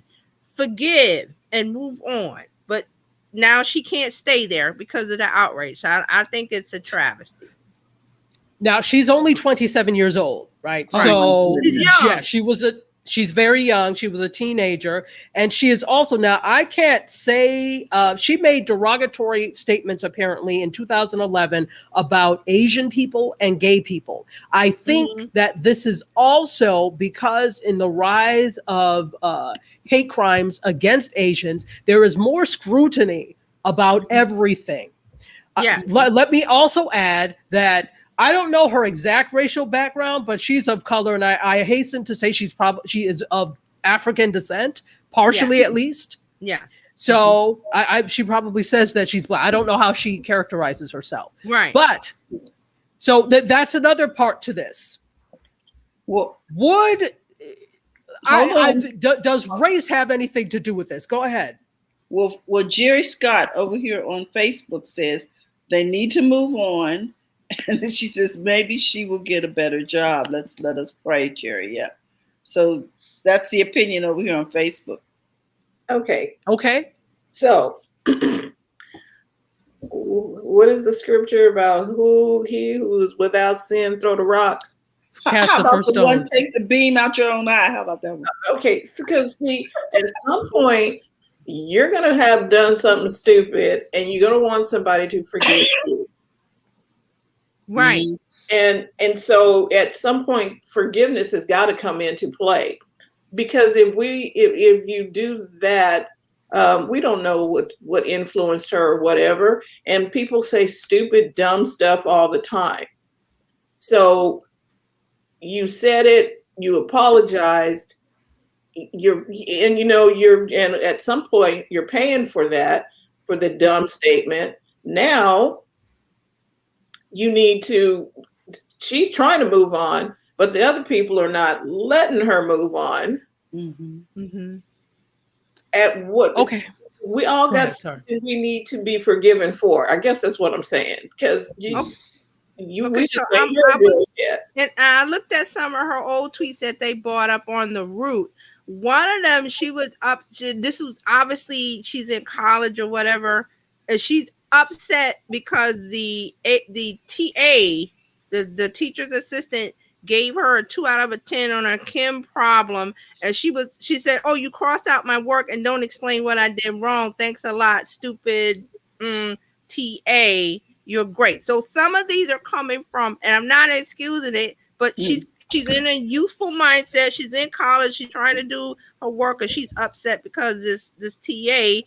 Forgive and move on. But now she can't stay there because of the outrage. I think it's a travesty. Now, she's only 27 years old, right? So, yeah, she's very young. She was a teenager. And she is also, now I can't say, she made derogatory statements apparently in 2011 about Asian people and gay people. I think that this is also because in the rise of hate crimes against Asians, there is more scrutiny about everything. Yeah. Let me also add that I don't know her exact racial background, but she's of color, and I hasten to say she is of African descent, partially at least. Yeah. So she probably says that she's Black. I don't know how she characterizes herself. Right. But so that's another part to this. Well, does race have anything to do with this? Go ahead. Well, Jerry Scott over here on Facebook says, They need to move on. And then she says, maybe she will get a better job. Let us pray, Jerry. Yeah. So that's the opinion over here on Facebook. Okay. Okay. So what is the scripture about he who is without sin throw the rock? Cast How the about first the one stone. take the beam out your own eye? How about that one? Okay, because at some point you're gonna have done something stupid and you're gonna want somebody to forgive you. Right. And so at some point forgiveness has got to come into play, because if you do that, we don't know what influenced her or whatever, and people say stupid dumb stuff all the time. So you said it, you apologized, and at some point you're paying for that, for the dumb statement. Now you need to, she's trying to move on, but the other people are not letting her move on. At what? Okay. We all got something we need to be forgiven for. I guess that's what I'm saying. Because and I looked at some of her old tweets that they brought up on the route. One of them, she was up. This was obviously she's in college or whatever, and she's upset because the TA, the teacher's assistant, gave her a 2 out of 10 on her chem problem, and she said, "Oh, you crossed out my work and don't explain what I did wrong. Thanks a lot, stupid TA. You're great." So some of these are coming from, and I'm not excusing it, but she's in a youthful mindset. She's in college. She's trying to do her work, and she's upset because this TA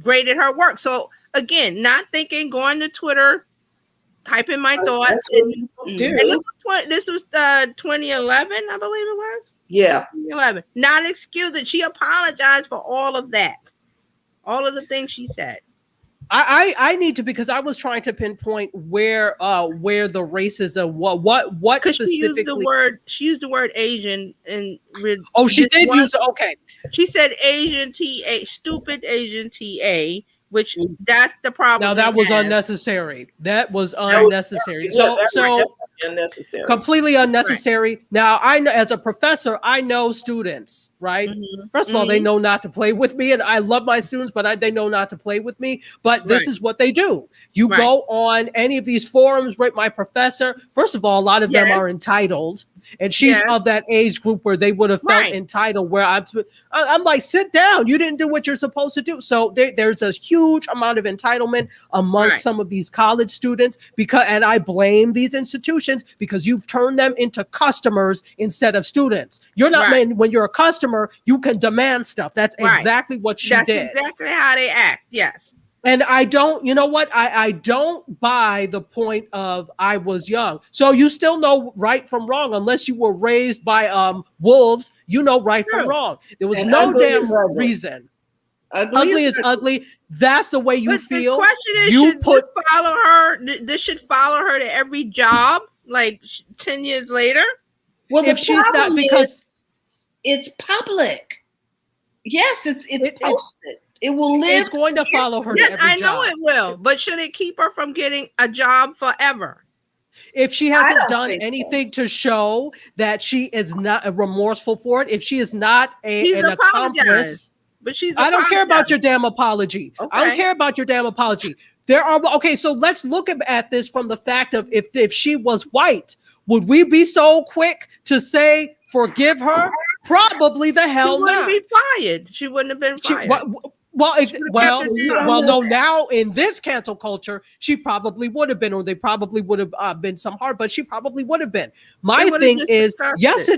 graded her work. So again, not thinking, going to Twitter, typing my thoughts. And this was 2011, I believe it was. Yeah. 2011. Not excusing. She apologized for all of that. All of the things she said. I need to, because I was trying to pinpoint where the racism, what specifically. She used the word Asian and she did use it. Okay. She said Asian TA, stupid Asian TA, which that's the problem. Now that was unnecessary. That was unnecessary. So unnecessary. Completely unnecessary. Right. Now I know, as a professor, I know students, right? First of all, they know not to play with me, and I love my students, but they know not to play with me. But this is what they do. You go on any of these forums, right? My professor, first of all, a lot of them are entitled. And she's of that age group where they would have felt entitled, where I'm like, sit down. You didn't do what you're supposed to do. So there's a huge amount of entitlement amongst some of these college students, and I blame these institutions because you've turned them into customers instead of students. You're not when you're a customer, you can demand stuff. That's exactly what she did. That's exactly how they act. Yes. And I don't, you know what? I don't buy the point of I was young. So you still know right from wrong, unless you were raised by wolves. You know right from wrong. There was no damn reason. Ugly is ugly. That's the way you feel. The question is, follow her. This should follow her to every job, like 10 years later. Well, if she's not, because it's public. Yes, it's posted. It will live. It's going to follow her to every job. I know it will, but should it keep her from getting a job forever? If she hasn't done anything to show that she is not remorseful for it, if she is not an accomplice, but I don't care about your damn apology. Okay. I don't care about your damn apology. So let's look at this from the fact of if she was white, would we be so quick to say forgive her? Probably the hell not. She wouldn't be fired. She wouldn't have been fired. No. Now in this cancel culture, she probably would have been, or they probably would have been some hard, but she probably would have been. My thing is, yes,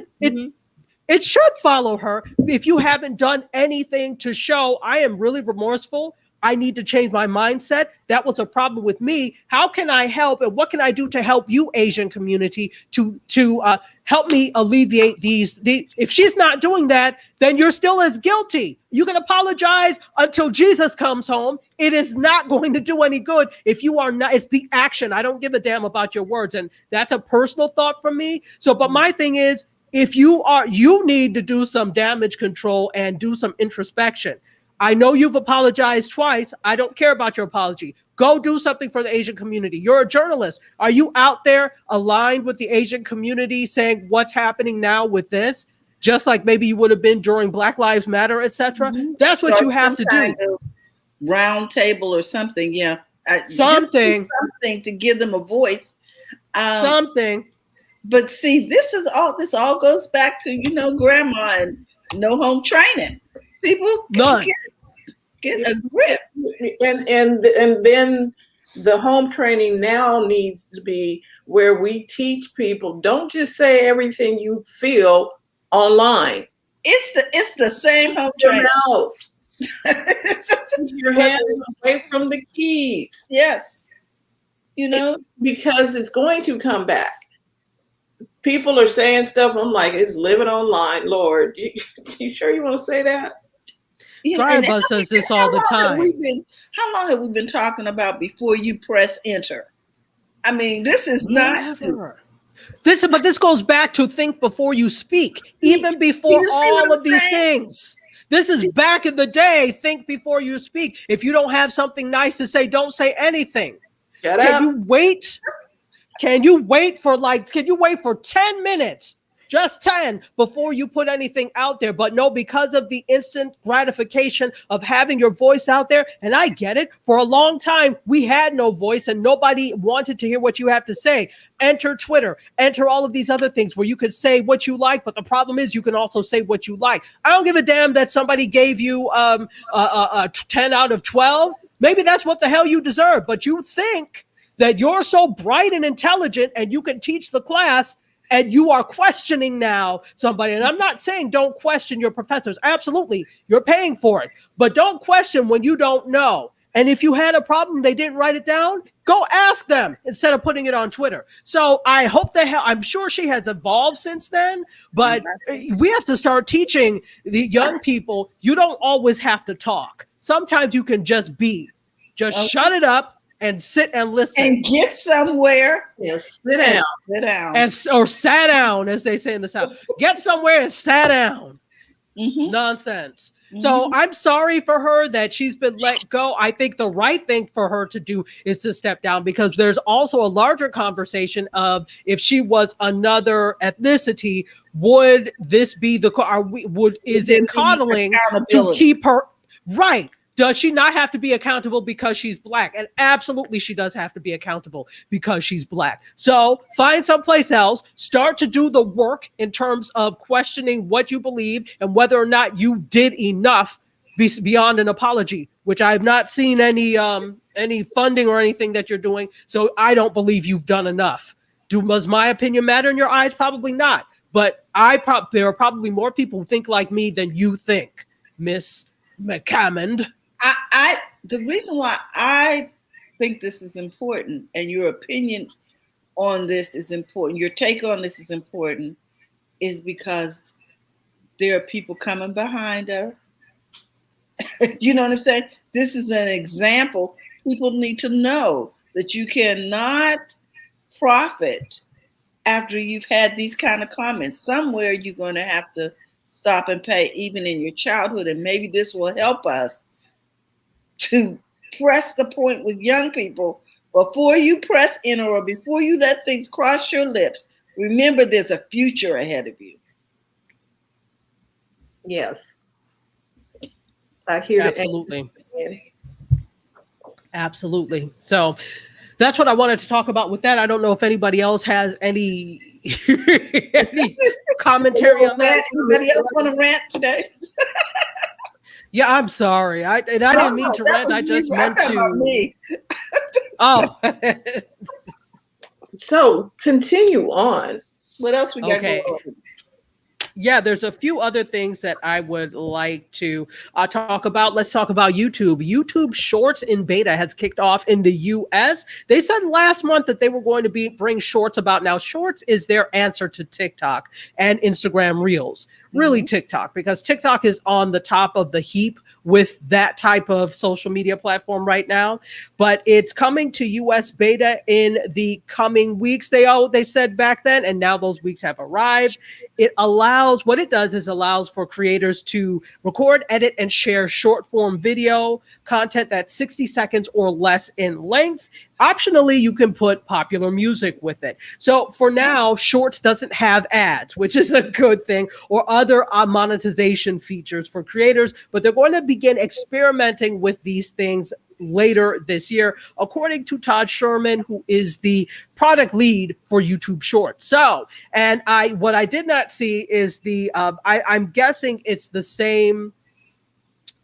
it should follow her. If you haven't done anything to show I am really remorseful, I need to change my mindset. That was a problem with me. How can I help, and what can I do to help you, Asian community, to help me alleviate these? If she's not doing that, then you're still as guilty. You can apologize until Jesus comes home. It is not going to do any good if you are not. It's the action. I don't give a damn about your words, and that's a personal thought from me. So, but my thing is, if you need to do some damage control and do some introspection. I know you've apologized twice. I don't care about your apology. Go do something for the Asian community. You're a journalist. Are you out there aligned with the Asian community saying what's happening now with this? Just like maybe you would have been during Black Lives Matter, etc. That's what you have to do. Round table or something. Yeah. Something to give them a voice. Something. But see, this all goes back to, grandma and no home training. People get a grip. And then the home training now needs to be where we teach people, don't just say everything you feel online. It's the same home training. Keep your hands away from the keys. Yes. Because it's going to come back. People are saying stuff. I'm like, it's living online. Lord, you sure you want to say that? Tribus says this all the time. How long have we been talking about before you press enter? I mean, this is not. But this goes back to think before you speak, even before all of these things. This is back in the day. Think before you speak. If you don't have something nice to say, don't say anything. Shut up. Can you wait for 10 minutes? Just 10 before you put anything out there. But no, because of the instant gratification of having your voice out there, and I get it, for a long time, we had no voice and nobody wanted to hear what you have to say. Enter Twitter, enter all of these other things where you could say what you like, but the problem is you can also say what you like. I don't give a damn that somebody gave you a 10 out of 12. Maybe that's what the hell you deserve, but you think that you're so bright and intelligent and you can teach the class, and you are questioning now somebody. And I'm not saying don't question your professors. Absolutely. You're paying for it. But don't question when you don't know. And if you had a problem, they didn't write it down, go ask them instead of putting it on Twitter. So I hope I'm sure she has evolved since then, but we have to start teaching the young people, you don't always have to talk. Sometimes you can just be. Just shut it up and sit and listen. And get somewhere. Yes, sit down. Sit down. Or sat down, as they say in the South. Get somewhere and sat down. Mm-hmm. Nonsense. Mm-hmm. So I'm sorry for her that she's been let go. I think the right thing for her to do is to step down, because there's also a larger conversation of if she was another ethnicity, would this be is it coddling to keep her right? Does she not have to be accountable because she's Black? And absolutely she does have to be accountable because she's Black. So find someplace else, start to do the work in terms of questioning what you believe and whether or not you did enough beyond an apology, which I've not seen any funding or anything that you're doing. So I don't believe you've done enough. Does my opinion matter in your eyes? Probably not. But there are probably more people who think like me than you think, Miss McCammond. The reason why I think this is important and your opinion on this is important, your take on this is important, is because there are people coming behind her. You know what I'm saying? This is an example. People need to know that you cannot profit after you've had these kind of comments. Somewhere you're going to have to stop and pay, even in your childhood, and maybe this will help us to press the point with young people. Before you press enter or before you let things cross your lips, remember there's a future ahead of you. Yes. I hear that. Absolutely. Absolutely. So that's what I wanted to talk about with that. I don't know if anybody else has any commentary on that. Anybody else want to rant today? Yeah, I'm sorry. I didn't mean to rant. I just meant to. Me. Oh. So continue on. What else we got going on? Yeah, there's a few other things that I would like to talk about. Let's talk about YouTube. YouTube Shorts in beta has kicked off in the US. They said last month that they were going to bring Shorts about. Now, Shorts is their answer to TikTok and Instagram Reels. really TikTok, because TikTok is on the top of the heap with that type of social media platform right now. But it's coming to US beta in the coming weeks. They said back then, and now those weeks have arrived. What it does is allows for creators to record, edit, and share short form video content that's 60 seconds or less in length. Optionally, you can put popular music with it. So for now, Shorts doesn't have ads, which is a good thing, or other monetization features for creators, but they're going to begin experimenting with these things later this year, according to Todd Sherman, who is the product lead for YouTube Shorts. So, and what I did not see is I'm guessing it's the same.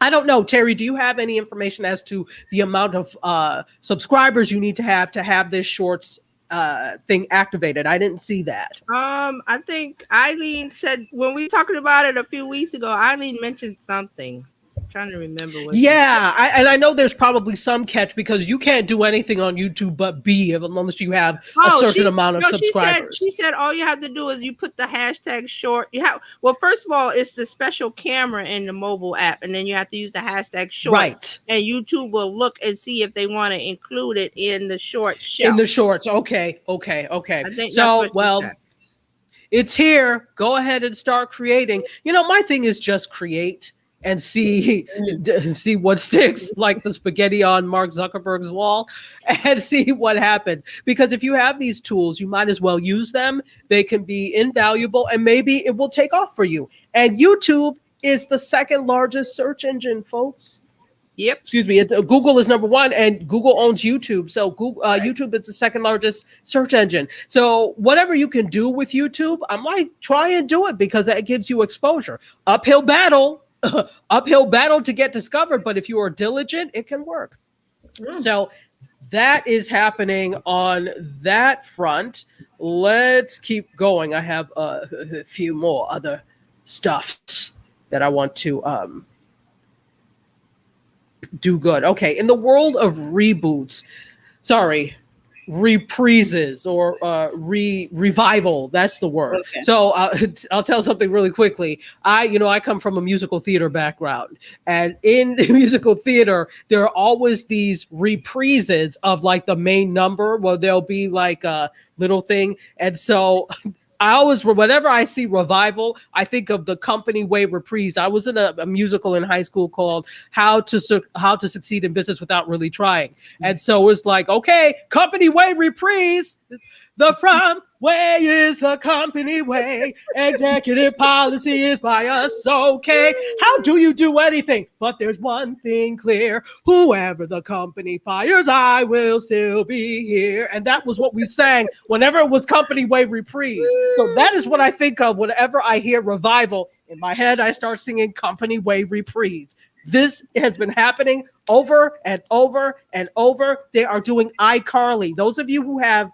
I don't know, Terry, do you have any information as to the amount of subscribers you need to have this Shorts thing activated? I didn't see that. I think Eileen said when we talking about it a few weeks ago, Eileen mentioned something. I'm trying to remember what. Yeah, I know there's probably some catch, because you can't do anything on YouTube but B unless you have a certain amount of subscribers. She said all you have to do is you put the hashtag short. Well, first of all, it's the special camera in the mobile app, and then you have to use the hashtag short. Right. And YouTube will look and see if they want to include it in the short shelf. In the Shorts. Okay. I think so, well, it's here. Go ahead and start creating. My thing is just create and see what sticks, like the spaghetti on Mark Zuckerberg's wall, and see what happens. Because if you have these tools, you might as well use them. They can be invaluable, and maybe it will take off for you. And YouTube is the second largest search engine, folks. Yep. Excuse me. Google is number one, and Google owns YouTube. So YouTube is the second largest search engine. So whatever you can do with YouTube, I'm like, try and do it, because that gives you exposure. Uphill battle to get discovered, but if you are diligent, it can work. So that is happening on that front. Let's keep going. I have a few more other stuffs that I want to do good. Okay, in the world of reprises or revival, that's the word. Okay. So I'll tell something really quickly. I come from a musical theater background, and in the musical theater there are always these reprises of like the main number. Well, there'll be like a little thing, and so I always, whenever I see revival, I think of the Company Way reprise. I was in a musical in high school called How to Succeed in Business Without Really Trying. And so it's like, okay, Company Way reprise. The front way is the company way. Executive policy is by us, okay? How do you do anything? But there's one thing clear. Whoever the company fires, I will still be here. And that was what we sang whenever it was Company Way reprise. So that is what I think of whenever I hear revival. In my head, I start singing Company Way reprise. This has been happening over and over and over. They are doing iCarly. Those of you who have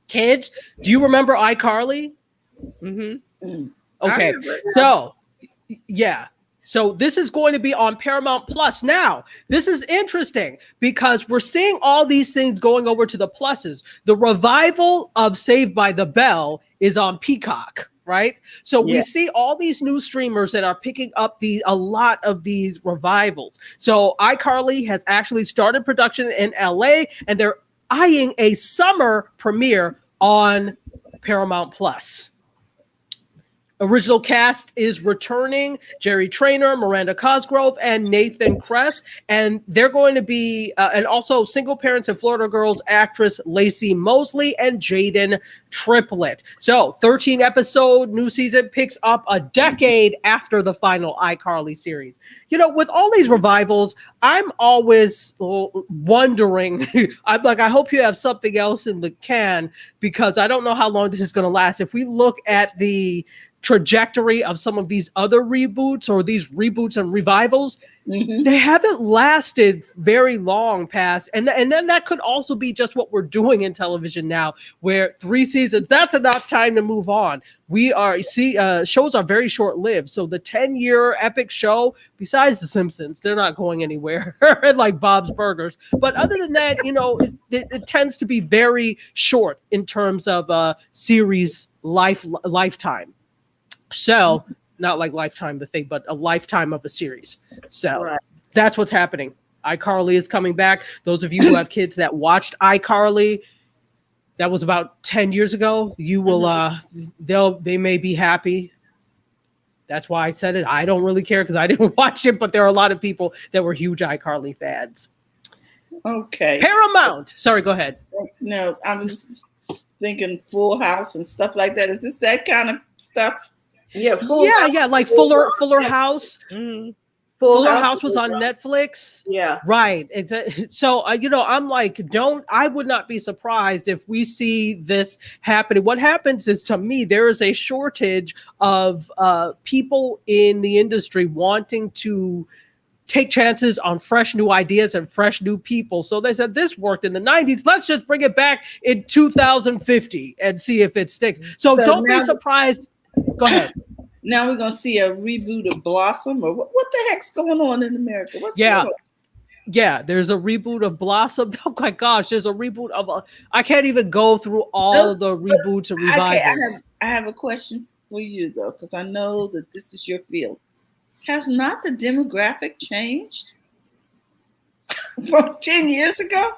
kids, do you remember iCarly? Mm-hmm. Okay, so yeah. So this is going to be on Paramount Plus. Now, this is interesting because we're seeing all these things going over to the pluses. The revival of Saved by the Bell is on Peacock, right? So we see all these new streamers that are picking up a lot of these revivals. So iCarly has actually started production in LA, and they're eyeing a summer premiere on Paramount Plus. Original cast is returning: Jerry Traynor, Miranda Cosgrove, and Nathan Kress. And they're going to be, and also single parents and Florida Girls actress Lacey Mosley and Jaden Triplett. So 13-episode new season picks up a decade after the final iCarly series. With all these revivals, I'm always wondering, I'm like, I hope you have something else in the can, because I don't know how long this is going to last. If we look at the trajectory of some of these other reboots or these reboots and revivals, they haven't lasted very long past. And then that could also be just what we're doing in television now, where 3 seasons, that's enough time to move on. Shows are very short-lived. So the 10-year epic show, besides The Simpsons, they're not going anywhere like Bob's Burgers. But other than that, it tends to be very short in terms of series lifetime. So not like Lifetime the thing, but a lifetime of a series. So Right. that's what's happening. iCarly is coming back. Those of you who have kids that watched iCarly, that was about 10 years ago. You will they may be happy. That's why I said it. I don't really care because I didn't watch it, but there are a lot of people that were huge iCarly fans. Okay. Paramount. Sorry, go ahead. No, I was thinking Full House and stuff like that. Is this that kind of stuff? Yeah, like Fuller House. Mm-hmm. Fuller House was on Netflix. Yeah. Right. So, I'm like, I would not be surprised if we see this happening. What happens is, to me, there is a shortage of people in the industry wanting to take chances on fresh new ideas and fresh new people. So they said, this worked in the 90s. Let's just bring it back in 2050 and see if it sticks. So don't be surprised. Go ahead. Now we're going to see a reboot of Blossom, or what the heck's going on in America? What's going on? Yeah, there's a reboot of Blossom. Oh my gosh, there's a reboot of I can't even go through all of the reboots and revivals. I have a question for you, though, because I know that this is your field. Has not the demographic changed from 10 years ago?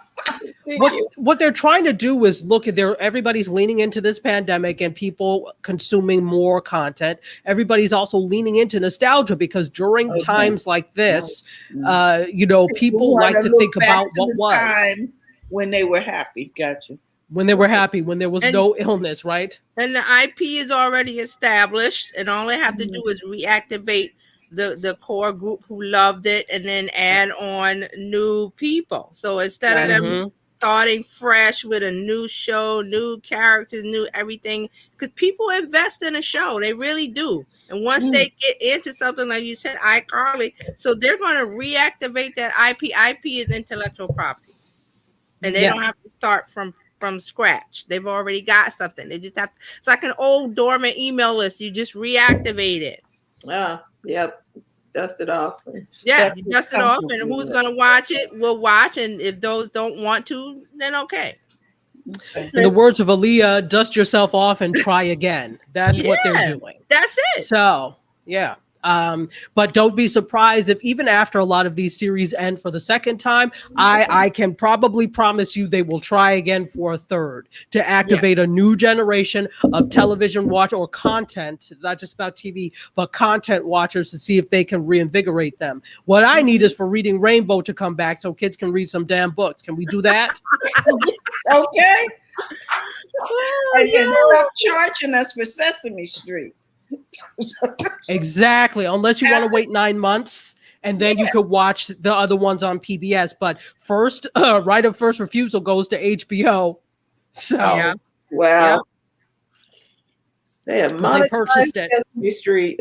What they're trying to do is look at everybody's leaning into this pandemic and people consuming more content. Everybody's also leaning into nostalgia because during times like this, people like to think about what was. Time when they were happy. Gotcha. When they were happy, when there was no illness, right? And the IP is already established, and all they have to do is reactivate the core group who loved it and then add on new people. So instead of them starting fresh with a new show, new characters, new everything, because people invest in a show, they really do. And once they get into something like you said, iCarly, so they're going to reactivate that IP. IP is intellectual property, and they don't have to start from scratch. They've already got something. They just have it's like an old dormant email list. You just reactivate it. Yep. Dust it off. Yeah, dust it off, and who's going to watch it will watch, and if those don't want to, then okay. In the words of Aaliyah, dust yourself off and try again. That's what they're doing. That's it. So, yeah. But don't be surprised if even after a lot of these series end for the second time, I can probably promise you they will try again for a third to activate a new generation of television watch or content. It's not just about TV, but content watchers to see if they can reinvigorate them. What I need is for Reading Rainbow to come back so kids can read some damn books. Can we do that? Okay. And stop charging us for Sesame Street. Exactly, unless you want to wait 9 months and then you could watch the other ones on PBS. But first, right of first refusal goes to HBO. So wow, they have purchased it. Sesame Street.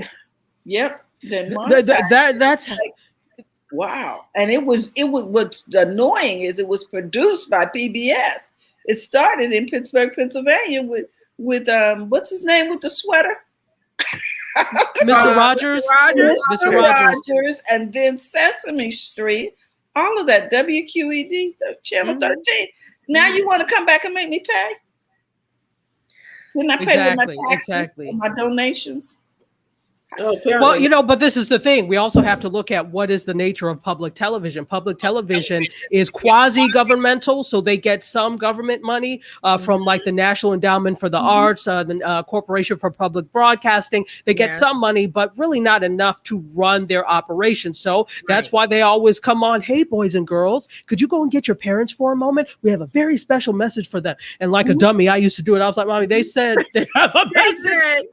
Yep, that's wow. And it was what's annoying is it was produced by PBS. It started in Pittsburgh, Pennsylvania with what's his name with the sweater? Mr. Rogers. Mr. Rogers, and then Sesame Street, all of that, WQED, Channel 13. Now you want to come back and make me pay? Didn't I pay with my taxes, my donations? Well, but this is the thing. We also have to look at what is the nature of public television. Public television is quasi-governmental, so they get some government money from like the National Endowment for the Arts, the Corporation for Public Broadcasting. They get some money, but really not enough to run their operation. So that's why they always come on, hey, boys and girls, could you go and get your parents for a moment? We have a very special message for them. And like a dummy, I used to do it. I was like, Mommy, they said they have a message.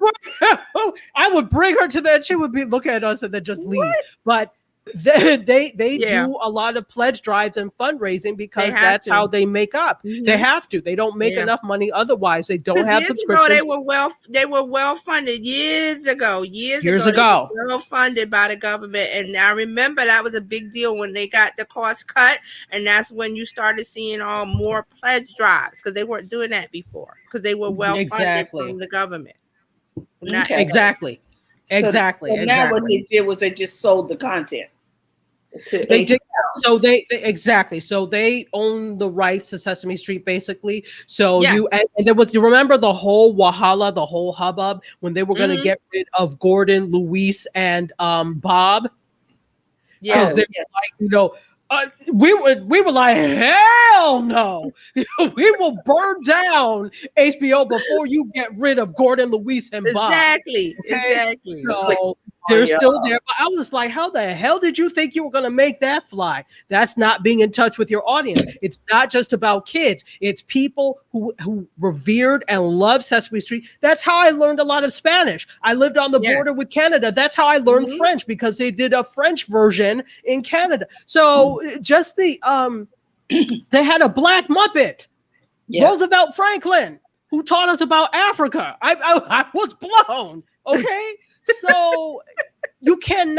I would bring her to that. She would be look at us and then just leave. But they do a lot of pledge drives and fundraising because that's how they make up. They have to. They don't make enough money otherwise. They don't have subscriptions. They were well funded years ago. Years ago. They were well funded by the government, and I remember that was a big deal when they got the cost cut, and that's when you started seeing all more pledge drives because they weren't doing that before because they were well funded from the government. Exactly. So now what they did was they just sold the content. They did. So they exactly. So they own the rights to Sesame Street, basically. So Yeah. and there was, you remember the whole Wahala, the whole hubbub when they were going to get rid of Gordon, Luis, and Bob. Yeah. Because they were like, you know, we were like, hell no, we will burn down HBO before you get rid of Gordon, Luis, and Bob. Exactly. Okay? Exactly. So they're still there. But I was like, how the hell did you think you were going to make that fly? That's not being in touch with your audience. It's not just about kids. It's people who revered and loved Sesame Street. That's how I learned a lot of Spanish. I lived on the border with Canada. That's how I learned French, because they did a French version in Canada. So just the they had a black Muppet, Roosevelt Franklin, who taught us about Africa. I was blown. Okay. So you can't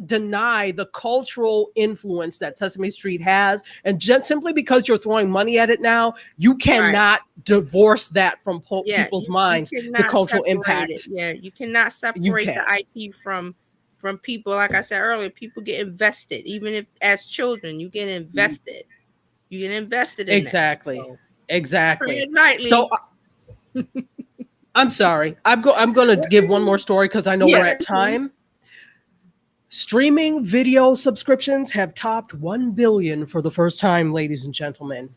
deny the cultural influence that Sesame Street has, and just simply because you're throwing money at it now, you cannot divorce that from people's minds. The cultural impact. Yeah, you cannot separate the IP from people. Like I said earlier, people get invested, even if as children, you get invested. You get invested in exactly. That. So, exactly. Nightly. So. I'm sorry. I'm going to give one more story because I know we're at time. Streaming video subscriptions have topped 1 billion for the first time, ladies and gentlemen.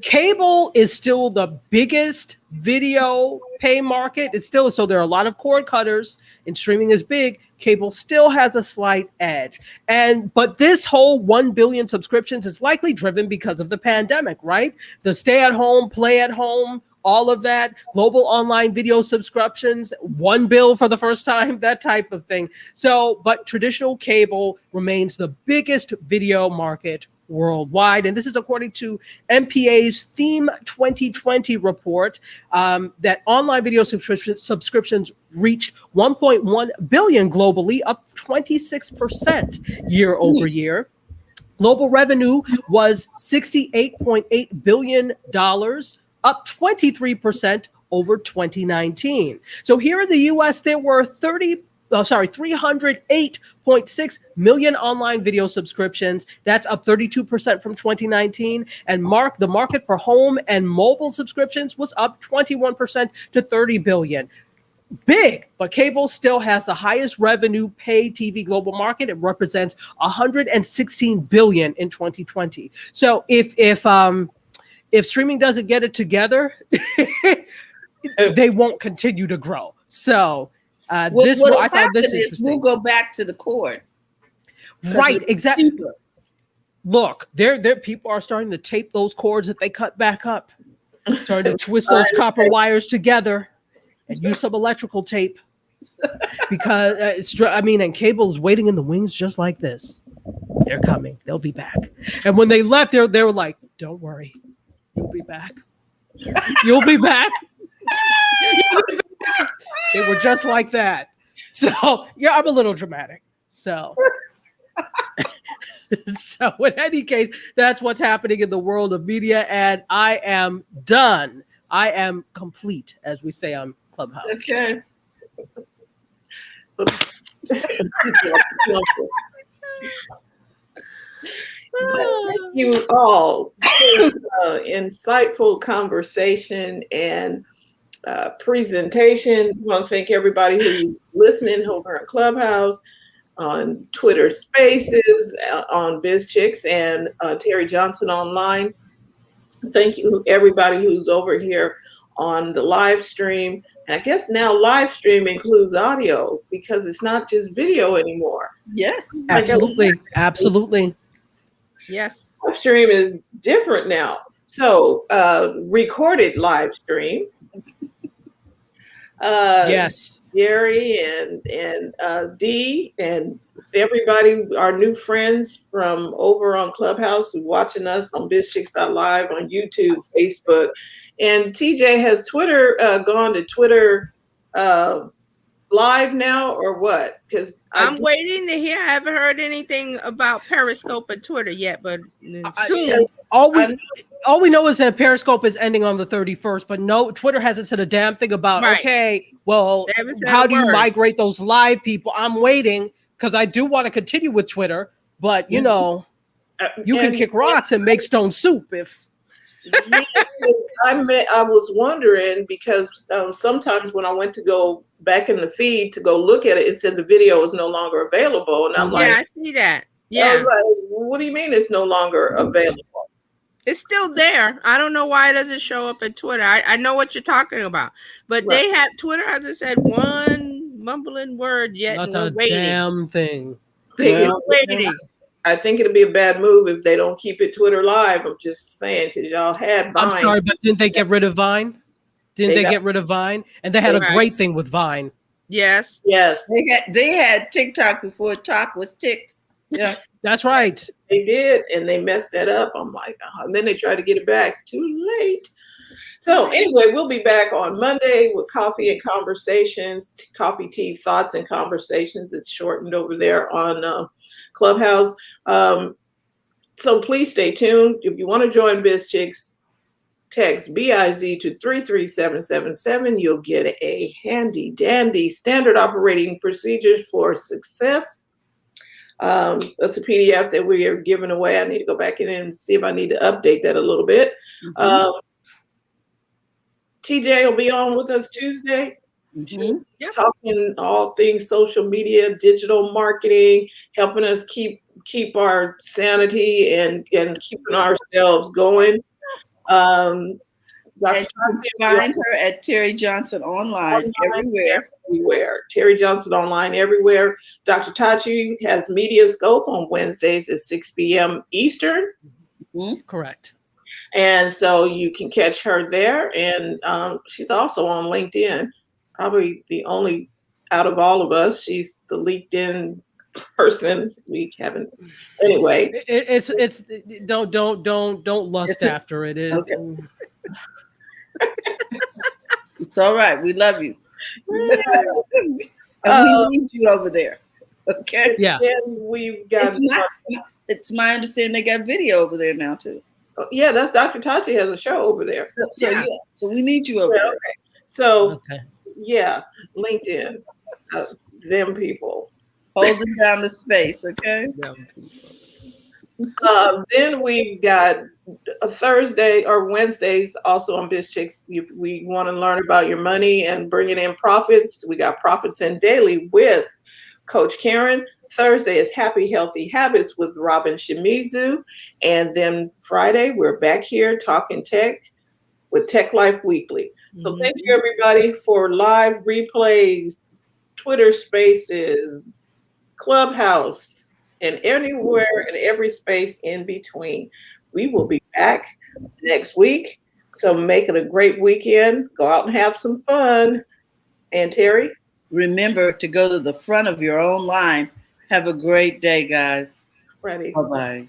Cable is still the biggest video pay market. It's still, so there are a lot of cord cutters, and streaming is big. Cable still has a slight edge. But this whole 1 billion subscriptions is likely driven because of the pandemic, right? The stay at home, play at home, all of that, global online video subscriptions, 1 bill for the first time, that type of thing. So, but traditional cable remains the biggest video market worldwide. And this is according to MPA's Theme 2020 report, that online video subscriptions reached 1.1 billion globally, up 26% year over year. Global revenue was $68.8 billion, up 23% over 2019. So here in the US, there were 308.6 million online video subscriptions. That's up 32% from 2019. And the market for home and mobile subscriptions was up 21% to 30 billion. Big, but cable still has the highest revenue pay TV global market. It represents 116 billion in 2020. So if streaming doesn't get it together, they won't continue to grow. So I found this interesting. We'll go back to the cord. Right, exactly. Look, there people are starting to tape those cords that they cut back up, starting to twist those copper wires together and use some electrical tape, because and cable's waiting in the wings just like this. They're coming. They'll be back. And when they left, they were like, "Don't worry. You'll be back. You'll be back." They were just like that. So yeah, I'm a little dramatic. So, so in any case, that's what's happening in the world of media, and I am done. I am complete, as we say on Clubhouse. Okay. Thank you all for insightful conversation and presentation. I want to thank everybody who's listening over on Clubhouse, on Twitter Spaces, on BizChicks, and Terry Johnson online. Thank you everybody who's over here on the live stream. And I guess now live stream includes audio because it's not just video anymore. Yes, absolutely, absolutely. Yes. Live stream is different now. So recorded live stream. Yes. Gary and Dee and everybody, our new friends from over on Clubhouse who watching us on BizChicks.live, on YouTube, Facebook. And TJ, has Twitter gone to Twitter live now or what? Because I'm waiting to hear. I haven't heard anything about Periscope and Twitter yet, but soon. All we know is that Periscope is ending on the 31st, but no, Twitter hasn't said a damn thing about, okay, well, how do you migrate those live people? I'm waiting because I do want to continue with Twitter, but you know, you can kick rocks and make stone soup if. I was wondering because sometimes when I went to go back in the feed to go look at it, it said the video is no longer available, and I'm like, I see that. I was like, what do you mean it's no longer available? It's still there. I don't know why it doesn't show up at Twitter. I know what you're talking about, but Right. they have Twitter hasn't said one mumbling word yet. Not and a damn thing. Waiting. I think it'd be a bad move if they don't keep it Twitter live. I'm just saying because y'all had Vine. I'm sorry, but didn't they get rid of Vine? Didn't they get rid of Vine? And they had a great thing with Vine. Yes. Yes. They had TikTok before Talk was ticked. Yeah. That's right. They did, and they messed that up. I'm like, and then they tried to get it back. Too late. So anyway, we'll be back on Monday with Coffee and Conversations, Coffee, Tea, Thoughts and Conversations. It's shortened over there on Clubhouse. So please stay tuned. If you want to join Biz Chicks, text BIZ to 33777. You'll get a handy dandy standard operating procedures for success. That's a PDF that we are giving away. I need to go back in and see if I need to update that a little bit. TJ will be on with us Tuesday, talking all things social media, digital marketing, helping us keep our sanity and keeping ourselves going. And you can find her at Terry Johnson online everywhere. Terry Johnson online everywhere. Dr. Tachi has Media Scope on Wednesdays at 6 p.m. Eastern. Correct. And so you can catch her there. And she's also on LinkedIn. Probably the only out of all of us. She's the LinkedIn person. We haven't. Anyway, it's don't lust after it. Is okay. It's all right. We love you. And we need you over there. Okay. Yeah. And we've got. It's my understanding they got video over there now too. Yeah, that's Dr. Tachi has a show over there. So we need you over there. Okay. So yeah, LinkedIn, them people holding down the space. Okay. Then we've got a Thursday or Wednesdays also on Biz Chicks. If we want to learn about your money and bringing in profits, we got Profits in Daily with Coach Karen. Thursday is Happy Healthy Habits with Robin Shimizu. And then Friday, we're back here talking tech with Tech Life Weekly. So thank you, everybody, for live replays, Twitter Spaces, Clubhouse, and anywhere and every space in between. We will be back next week. So make it a great weekend. Go out and have some fun. And Terry? Remember to go to the front of your own line. Have a great day, guys. Ready. Bye-bye.